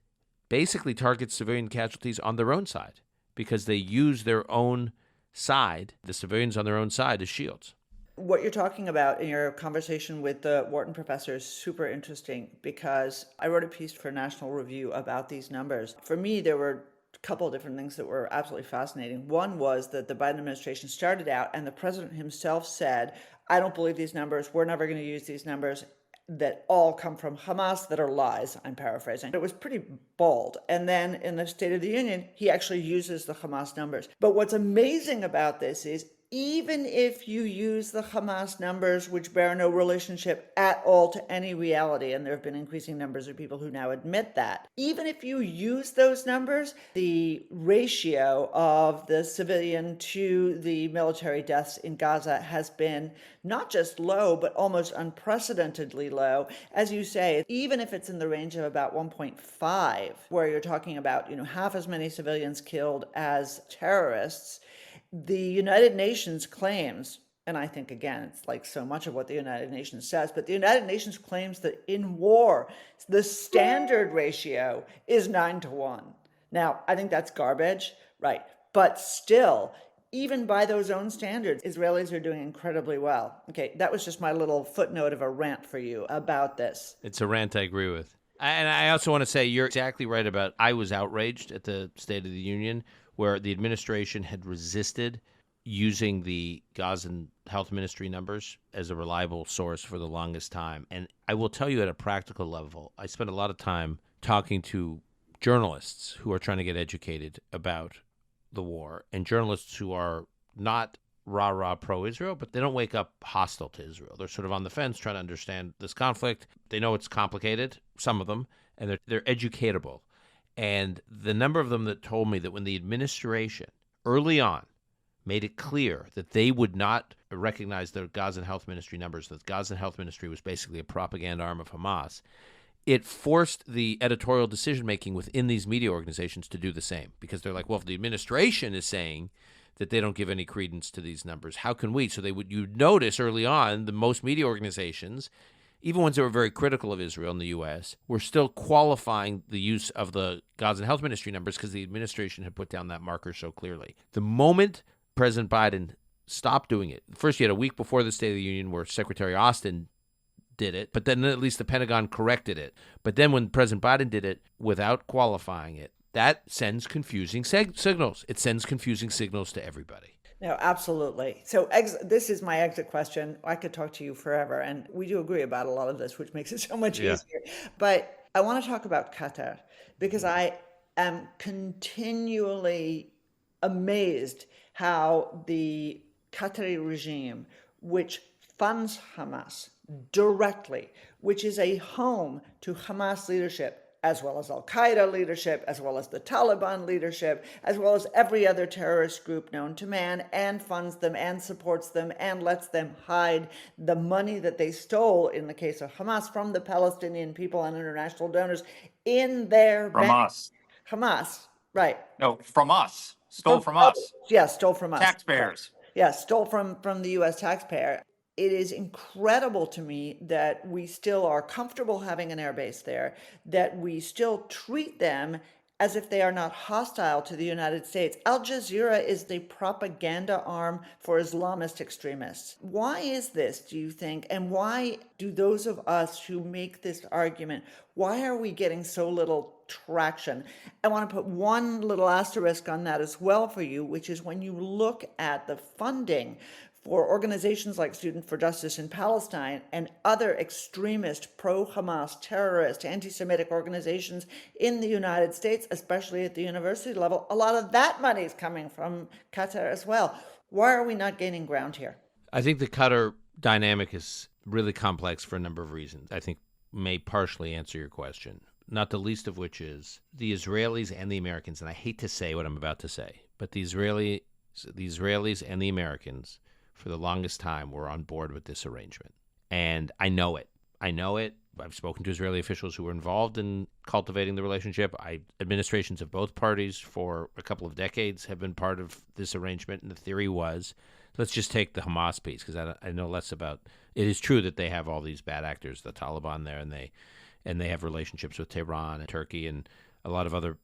basically targets civilian casualties on their own side because they use their own side, the civilians on their own side, as shields. What you're talking about in your conversation with the Wharton professor is super interesting because I wrote a piece for National Review about these numbers. For me, there were a couple of different things that were absolutely fascinating. One was that the Biden administration started out and the president himself said, I don't believe these numbers. We're never going to use these numbers that all come from Hamas that are lies. I'm paraphrasing. It was pretty bold. And then in the State of the Union, he actually uses the Hamas numbers. But what's amazing about this is even if you use the Hamas numbers, which bear no relationship at all to any reality, and there have been increasing numbers of people who now admit that, even if you use those numbers, the ratio of the civilian to the military deaths in Gaza has been not just low, but almost unprecedentedly low. As you say, even if it's in the range of about 1.5, where you're talking about, half as many civilians killed as terrorists, the United Nations claims, and I think, again, it's like so much of what the United Nations says, but the United Nations claims that in war, the standard ratio is 9-1. Now, I think that's garbage, right? But still, even by those own standards, Israelis are doing incredibly well. Okay, that was just my little footnote of a rant for you about this. It's a rant I agree with. And I also want to say you're exactly right about, I was outraged at the State of the Union where the administration had resisted using the Gazan Health Ministry numbers as a reliable source for the longest time. And I will tell you at a practical level, I spent a lot of time talking to journalists who are trying to get educated about the war, and journalists who are not rah-rah pro-Israel, but they don't wake up hostile to Israel. They're sort of on the fence trying to understand this conflict. They know it's complicated, some of them, and they're educatable. And the number of them that told me that when the administration early on made it clear that they would not recognize the Gazan Health Ministry numbers, that the Gazan Health Ministry was basically a propaganda arm of Hamas, it forced the editorial decision-making within these media organizations to do the same, because they're like, well, if the administration is saying that they don't give any credence to these numbers, how can we? So you'd notice early on, the most media organizations, even ones that were very critical of Israel in the U.S., were still qualifying the use of the Gaza Health Ministry numbers because the administration had put down that marker so clearly. The moment President Biden stopped doing it, first you had a week before the State of the Union where Secretary Austin did it, but then at least the Pentagon corrected it. But then when President Biden did it without qualifying it, that sends confusing signals. It sends confusing signals to everybody. No, absolutely. So this is my exit question. I could talk to you forever, and we do agree about a lot of this, which makes it so much easier. But I want to talk about Qatar because I am continually amazed how the Qatari regime, which funds Hamas directly, which is a home to Hamas leadership, as well as al-Qaeda leadership, as well as the Taliban leadership, as well as every other terrorist group known to man, and funds them and supports them and lets them hide the money that they stole, in the case of Hamas, from the Palestinian people and international donors in their From us. Hamas, right. No, from us. Stole from us. Yes, stole from us. Taxpayers. Yes, stole from the U.S. taxpayer. It is incredible to me that we still are comfortable having an airbase there, that we still treat them as if they are not hostile to the United States. Al Jazeera is the propaganda arm for Islamist extremists. Why is this, do you think? And why do those of us who make this argument, why are we getting so little traction? I want to put one little asterisk on that as well for you, which is when you look at the funding for organizations like Students for Justice in Palestine and other extremist, pro-Hamas, terrorist, anti-Semitic organizations in the United States, especially at the university level, a lot of that money is coming from Qatar as well. Why are we not gaining ground here? I think the Qatar dynamic is really complex for a number of reasons. I think may partially answer your question, not the least of which is the Israelis and the Americans, and I hate to say what I'm about to say, but the Israelis and the Americans for the longest time were on board with this arrangement. And I know it. I've spoken to Israeli officials who were involved in cultivating the relationship. Administrations of both parties for a couple of decades have been part of this arrangement. And the theory was, let's just take the Hamas piece, because I know less about. It is true that they have all these bad actors, the Taliban there, and they have relationships with Tehran and Turkey and a lot of other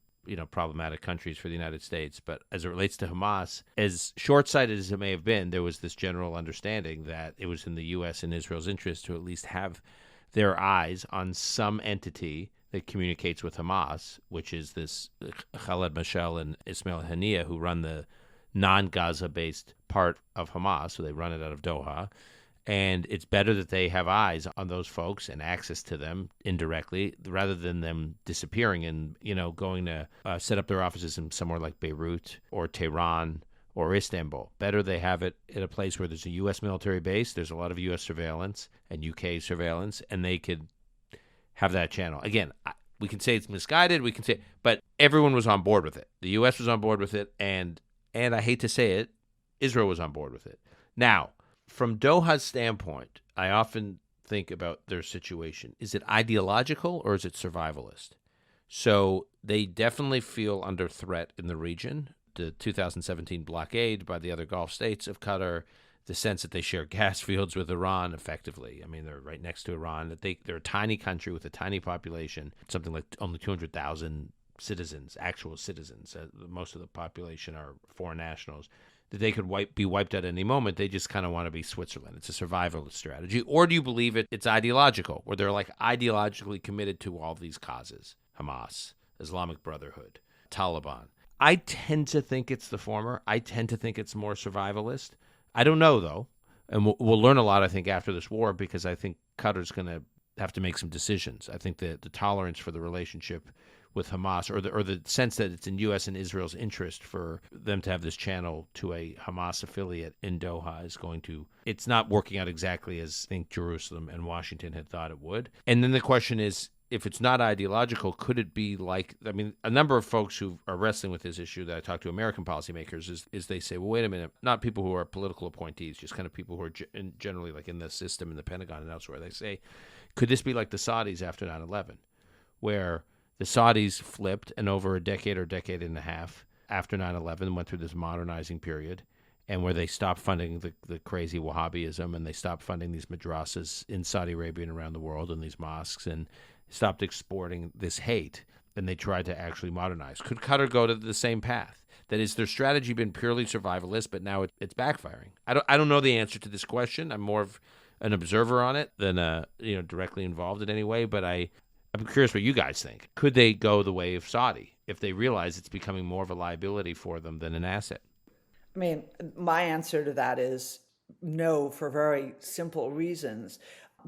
problematic countries for the United States. But as it relates to Hamas, as short-sighted as it may have been, there was this general understanding that it was in the U.S. and Israel's interest to at least have their eyes on some entity that communicates with Hamas, which is this Khaled Mashal and Ismail Haniyeh, who run the non-Gaza-based part of Hamas. So they run it out of Doha. And it's better that they have eyes on those folks and access to them indirectly rather than them disappearing and, going to set up their offices in somewhere like Beirut or Tehran or Istanbul. Better they have it in a place where there's a U.S. military base, there's a lot of U.S. surveillance and U.K. surveillance, and they could have that channel. Again, we can say it's misguided, but everyone was on board with it. The U.S. was on board with it, and I hate to say it, Israel was on board with it. Now, from Doha's standpoint, I often think about their situation. Is it ideological or is it survivalist? So they definitely feel under threat in the region. The 2017 blockade by the other Gulf states of Qatar, the sense that they share gas fields with Iran effectively. I mean, they're right next to Iran. They're a tiny country with a tiny population, something like only 200,000 citizens, actual citizens. Most of the population are foreign nationals. That they could be wiped at any moment. They just kind of want to be Switzerland. It's a survivalist strategy. Or do you believe it's ideological, where they're like ideologically committed to all these causes? Hamas, Islamic Brotherhood, Taliban. I tend to think it's the former. I tend to think it's more survivalist. I don't know, though. And we'll learn a lot, I think, after this war, because I think Qatar's going to have to make some decisions. I think that the tolerance for the relationship with Hamas, or the sense that it's in U.S. and Israel's interest for them to have this channel to a Hamas affiliate in Doha it's not working out exactly as I think Jerusalem and Washington had thought it would. And then the question is, if it's not ideological, could it be a number of folks who are wrestling with this issue that I talk to American policymakers is they say, well, wait a minute, not people who are political appointees, just kind of people who are generally like in the system, in the Pentagon and elsewhere. They say, could this be like the Saudis after 9/11? where the Saudis flipped and over a decade or decade and a half after 9/11 went through this modernizing period, and where they stopped funding the crazy Wahhabism, and they stopped funding these madrasas in Saudi Arabia and around the world, and these mosques, and stopped exporting this hate, and they tried to actually modernize. Could Qatar go to the same path? That is, their strategy been purely survivalist, but now it's backfiring. I don't know the answer to this question. I'm more of an observer on it than directly involved in any way, but I'm curious what you guys think. Could they go the way of Saudi if they realize it's becoming more of a liability for them than an asset? I mean, my answer to that is no, for very simple reasons.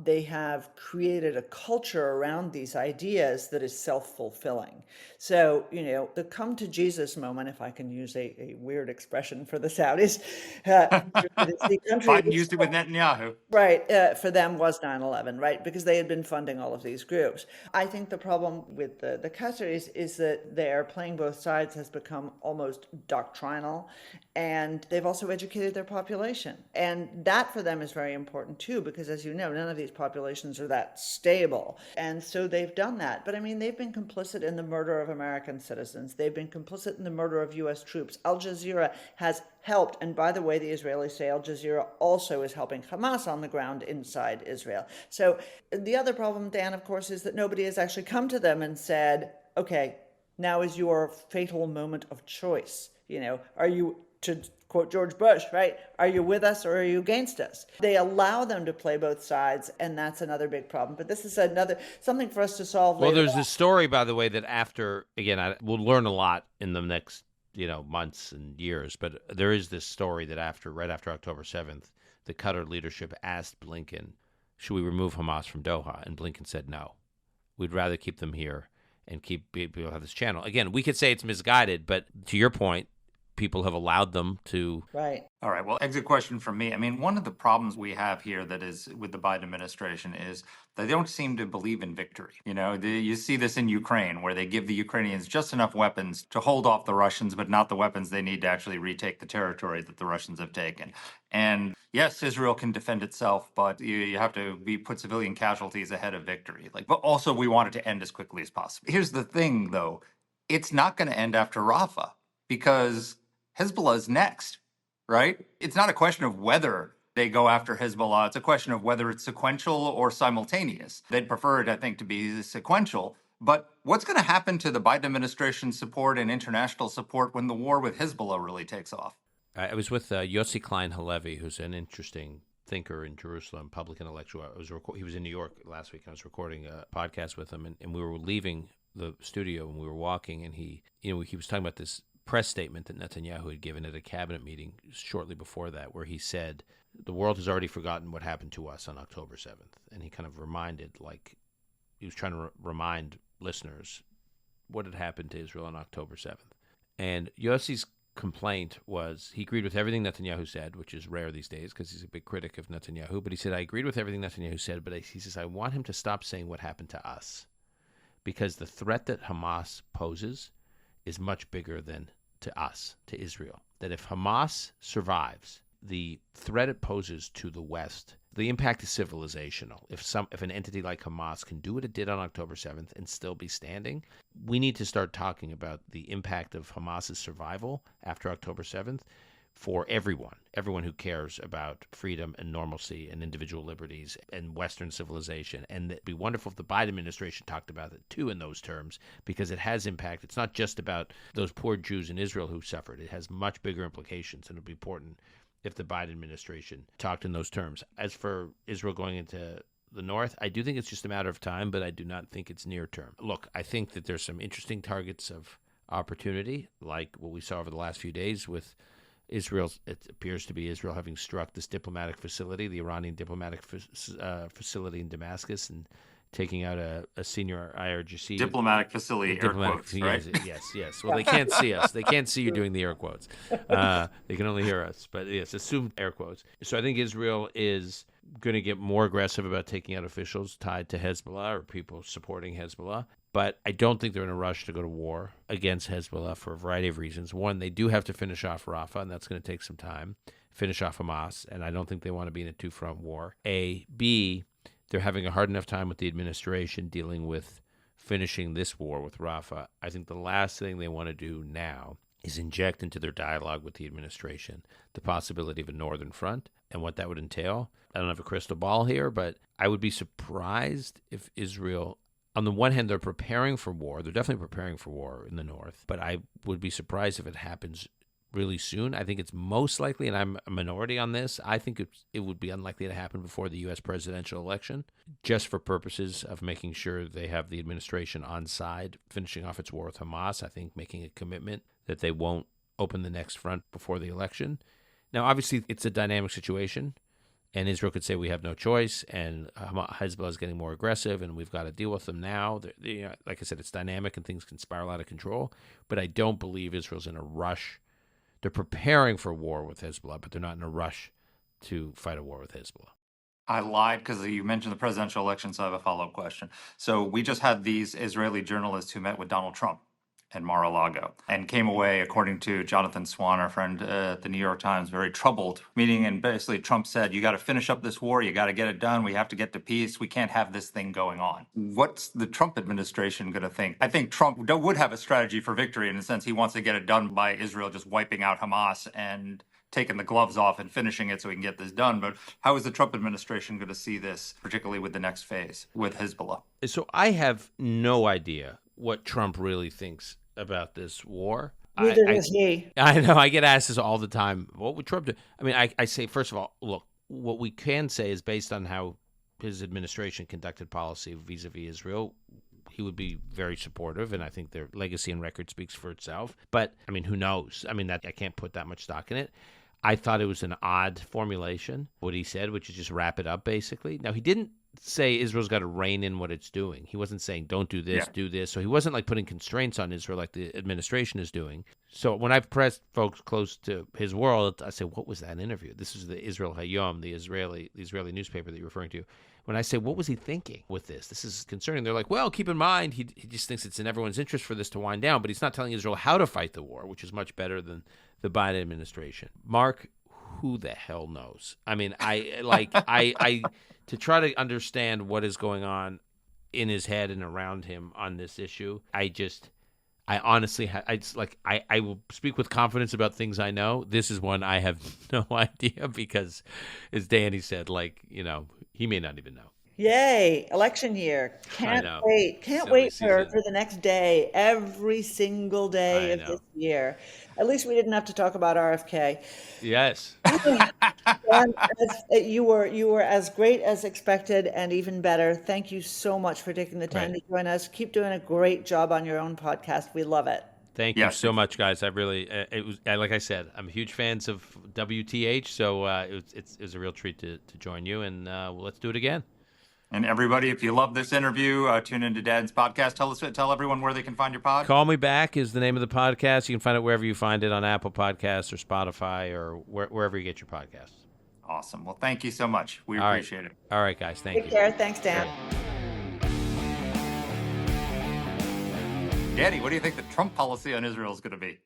They have created a culture around these ideas that is self-fulfilling. So, the come to Jesus moment, if I can use a weird expression for the Saudis, the country Biden used it with Netanyahu. right, for them was 9/11, right? Because they had been funding all of these groups. I think the problem with the Qataris is that their playing both sides has become almost doctrinal, and they've also educated their population. And that for them is very important too, because as you know, none of these populations are that stable. And so they've done that. But I mean, they've been complicit in the murder of American citizens. They've been complicit in the murder of US troops. Al Jazeera has helped. And by the way, the Israelis say Al Jazeera also is helping Hamas on the ground inside Israel. So the other problem, Dan, of course, is that nobody has actually come to them and said, okay, now is your fatal moment of choice. Are you, to quote George Bush, right? Are you with us or are you against us? They allow them to play both sides, and that's another big problem. But this is something for us to solve later. Well, there's this story, by the way, that after, again, we'll learn a lot in the next months and years, but there is this story that right after October 7th, the Qatar leadership asked Blinken, should we remove Hamas from Doha? And Blinken said no. We'd rather keep them here and keep people have this channel. Again, we could say it's misguided, but to your point, people have allowed them to. Right. All right. Well, exit question from me. I mean, one of the problems we have here that is with the Biden administration is they don't seem to believe in victory. You see this in Ukraine, where they give the Ukrainians just enough weapons to hold off the Russians, but not the weapons they need to actually retake the territory that the Russians have taken. And yes, Israel can defend itself, but you have to put civilian casualties ahead of victory. But also we want it to end as quickly as possible. Here's the thing, though. It's not going to end after Rafah, because Hezbollah is next, right? It's not a question of whether they go after Hezbollah. It's a question of whether it's sequential or simultaneous. They'd prefer it, I think, to be sequential. But what's going to happen to the Biden administration's support and international support when the war with Hezbollah really takes off? I was with Yossi Klein Halevi, who's an interesting thinker in Jerusalem, public intellectual. He was in New York last week. I was recording a podcast with him, and we were leaving the studio and we were walking, and he was talking about this press statement that Netanyahu had given at a cabinet meeting shortly before that, where he said, the world has already forgotten what happened to us on October 7th. And he kind of he was trying to remind listeners what had happened to Israel on October 7th. And Yossi's complaint was he agreed with everything Netanyahu said, which is rare these days because he's a big critic of Netanyahu. But he said, I agreed with everything Netanyahu said, but he says, I want him to stop saying what happened to us, because the threat that Hamas poses is much bigger than to us, to Israel. That if Hamas survives, the threat it poses to the West, the impact is civilizational. If an entity like Hamas can do what it did on October 7th and still be standing, we need to start talking about the impact of Hamas's survival after October 7th for everyone who cares about freedom and normalcy and individual liberties and Western civilization. And it'd be wonderful if the Biden administration talked about it too in those terms, because it has impact. It's not just about those poor Jews in Israel who suffered. It has much bigger implications, and it'd be important if the Biden administration talked in those terms. As for Israel going into the north, I do think it's just a matter of time, but I do not think it's near term. Look, I think that there's some interesting targets of opportunity, like what we saw over the last few days with Israel. It appears to be Israel having struck this diplomatic facility, the Iranian diplomatic facility in Damascus, and taking out a senior IRGC. Diplomatic facility, air quotes, right? Yes. Well, they can't see us. They can't see you doing the air quotes. They can only hear us. But yes, assumed air quotes. So I think Israel is going to get more aggressive about taking out officials tied to Hezbollah or people supporting Hezbollah. But I don't think they're in a rush to go to war against Hezbollah for a variety of reasons. One, they do have to finish off Rafah, and that's going to take some time. Finish off Hamas, and I don't think they want to be in a two-front war. B, they're having a hard enough time with the administration dealing with finishing this war with Rafah, I think the last thing they want to do now is inject into their dialogue with the administration the possibility of a northern front and what that would entail. I don't have a crystal ball here, but I would be surprised if Israel, on the one hand, they're preparing for war. They're definitely preparing for war in the north, but I would be surprised if it happens really soon. I think it's most likely, and I'm a minority on this, I think it would be unlikely to happen before the U.S. presidential election, just for purposes of making sure they have the administration on side, finishing off its war with Hamas. I think making a commitment that they won't open the next front before the election. Now, obviously, it's a dynamic situation, and Israel could say we have no choice, and Hezbollah is getting more aggressive, and we've got to deal with them now. Like I said, it's dynamic, and things can spiral out of control, but I don't believe Israel's in a rush. They're preparing for war with Hezbollah, but they're not in a rush to fight a war with Hezbollah. I lied because you mentioned the presidential election, so I have a follow-up question. So we just had these Israeli journalists who met with Donald Trump at Mar-a-Lago and came away, according to Jonathan Swan, our friend at the New York Times, very troubled. Meaning, and basically Trump said, you got to finish up this war. You got to get it done. We have to get to peace. We can't have this thing going on. What's the Trump administration going to think? I think Trump would have a strategy for victory in the sense he wants to get it done by Israel just wiping out Hamas and taking the gloves off and finishing it so we can get this done. But how is the Trump administration going to see this, particularly with the next phase with Hezbollah? So I have no idea what Trump really thinks about this war. Neither does he. I know. I get asked this all the time. What would Trump do? I mean, I say, first of all, look, what we can say is based on how his administration conducted policy vis-a-vis Israel, he would be very supportive, and I think their legacy and record speaks for itself. But, I mean, who knows? I mean, I can't put that much stock in it. I thought it was an odd formulation, what he said, which is just wrap it up, basically. Now, he didn't say Israel's got to rein in what it's doing. He wasn't saying, don't do this, do this. So he wasn't like putting constraints on Israel like the administration is doing. So when I've pressed folks close to his world, I say, what was that interview? This is the Israel Hayom, the Israeli newspaper that you're referring to. When I say, what was he thinking with this? This is concerning. They're like, well, keep in mind, he just thinks it's in everyone's interest for this to wind down, but he's not telling Israel how to fight the war, which is much better than the Biden administration. Mark, who the hell knows? I mean, I to try to understand what is going on in his head and around him on this issue, I honestly, I will speak with confidence about things I know. This is one I have no idea because, as Danny said, he may not even know. Yay, election year. Can't wait. Can't wait for the next day, every single day of this year. At least we didn't have to talk about RFK. Yes. And you were as great as expected and even better. Thank you so much for taking the time to join us. Keep doing a great job on your own podcast. We love it. Thank you so much, guys. I really, it was like I said, I'm huge fans of WTH, so it was a real treat to join you, and let's do it again. And everybody, if you love this interview, tune into Dad's podcast. Tell everyone where they can find your pod. Call Me Back is the name of the podcast. You can find it wherever you find it, on Apple Podcasts or Spotify or wherever you get your podcasts. Awesome. Well, thank you so much. We appreciate it. All right, guys. Thank you. Take care. Thanks, Dan. Danny, what do you think the Trump policy on Israel is going to be?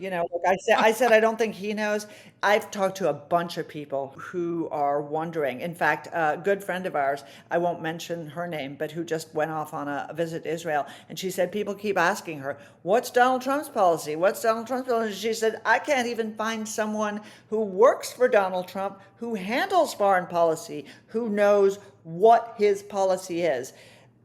Look, I said I don't think he knows. I've talked to a bunch of people who are wondering. In fact, a good friend of ours, I won't mention her name, but who just went off on a visit to Israel. And she said people keep asking her, what's Donald Trump's policy? What's Donald Trump's policy? She said, I can't even find someone who works for Donald Trump, who handles foreign policy, who knows what his policy is.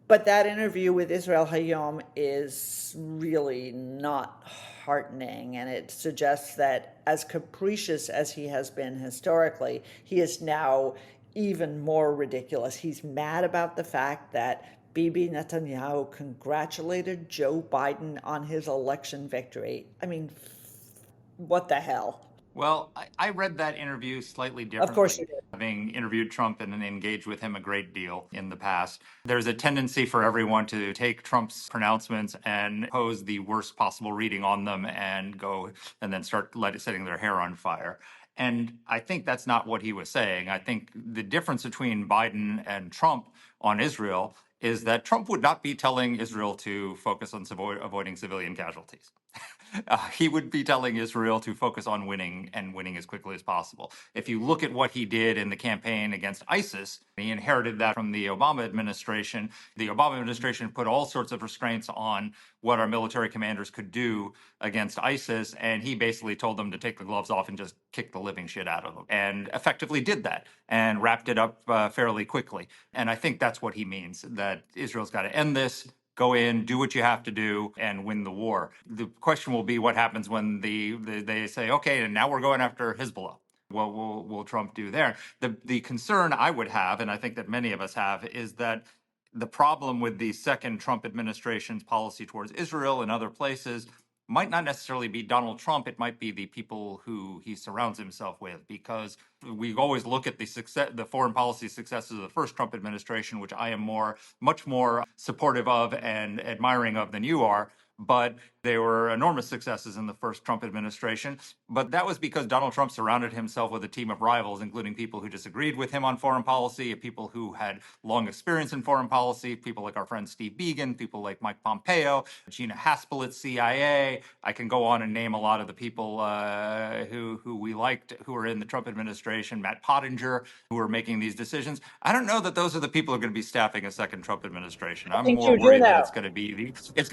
But that interview with Israel Hayom is really not heartening, and it suggests that as capricious as he has been historically, he is now even more ridiculous. He's mad about the fact that Bibi Netanyahu congratulated Joe Biden on his election victory. I mean, what the hell? Well, I read that interview slightly differently. Of course you did. Having interviewed Trump and engaged with him a great deal in the past, there's a tendency for everyone to take Trump's pronouncements and pose the worst possible reading on them and then start setting their hair on fire. And I think that's not what he was saying. I think the difference between Biden and Trump on Israel is that Trump would not be telling Israel to focus on avoiding civilian casualties. he would be telling Israel to focus on winning and winning as quickly as possible. If you look at what he did in the campaign against ISIS, he inherited that from the Obama administration. The Obama administration put all sorts of restraints on what our military commanders could do against ISIS, and he basically told them to take the gloves off and just kick the living shit out of them, and effectively did that and wrapped it up fairly quickly. And I think that's what he means, that Israel's got to end this, go in, do what you have to do, and win the war. The question will be what happens when they say, okay, and now we're going after Hezbollah. What will Trump do there? The concern I would have, and I think that many of us have, is that the problem with the second Trump administration's policy towards Israel and other places might not necessarily be Donald Trump. It might be the people who he surrounds himself with, because we always look at the foreign policy successes of the first Trump administration, which I am much more supportive of and admiring of than you are. But they were enormous successes in the first Trump administration. But that was because Donald Trump surrounded himself with a team of rivals, including people who disagreed with him on foreign policy, people who had long experience in foreign policy, people like our friend Steve Biegun, people like Mike Pompeo, Gina Haspel at CIA. I can go on and name a lot of the people who we liked, who were in the Trump administration, Matt Pottinger, who were making these decisions. I don't know that those are the people who are going to be staffing a second Trump administration. I'm think more you do worried that know. it's going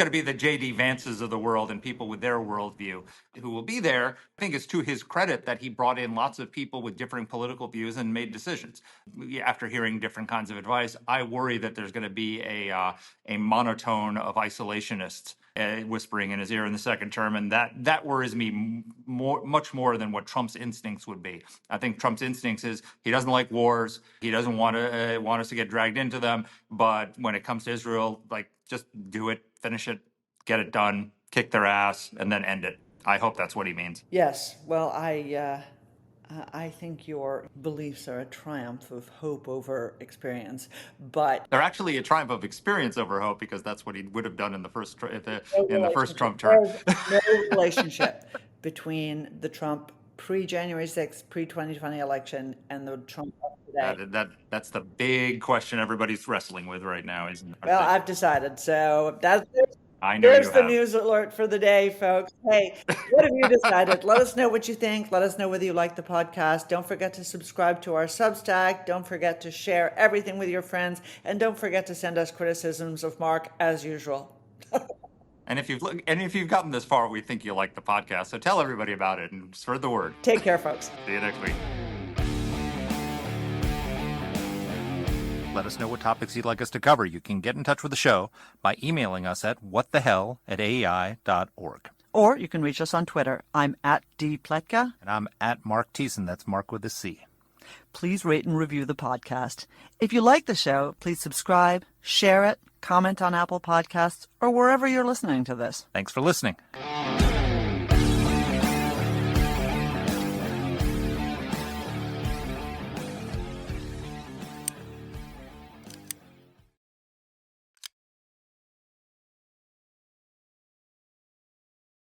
to be the J.D. Vances of the world and people with their worldview who will be there. I think it's to his credit that he brought in lots of people with differing political views and made decisions after hearing different kinds of advice. I worry that there's going to be a monotone of isolationists whispering in his ear in the second term, and that worries me much more than what Trump's instincts would be. I think Trump's instincts is he doesn't like wars, he doesn't want us to get dragged into them, but when it comes to Israel, like, just do it, finish it, get it done, kick their ass, and then end it. I hope that's what he means. Yes. Well, I think your beliefs are a triumph of hope over experience, but They're actually a triumph of experience over hope, because that's what he would have done in the first relationship. Trump term. There's no relationship between the Trump pre-January 6th, pre-2020 election and the Trump of today. That's the big question everybody's wrestling with right now, isn't it? Well, I've decided. So I know there's you the have. news alert for the day, folks. Hey, what have you decided? Let us know what you think. Let us know whether you like the podcast. Don't forget to subscribe to our Substack. Don't forget to share everything with your friends. And don't forget to send us criticisms of Mark as usual. And if you've gotten this far, we think you like the podcast. So tell everybody about it and spread the word. Take care, folks. See you next week. Let us know what topics you'd like us to cover. You can get in touch with the show by emailing us at whatthehell@aei.org. Or you can reach us on Twitter. I'm at @dpletka. And I'm at Mark Thiessen. That's Mark with a C. Please rate and review the podcast. If you like the show, please subscribe, share it, comment on Apple Podcasts, or wherever you're listening to this. Thanks for listening.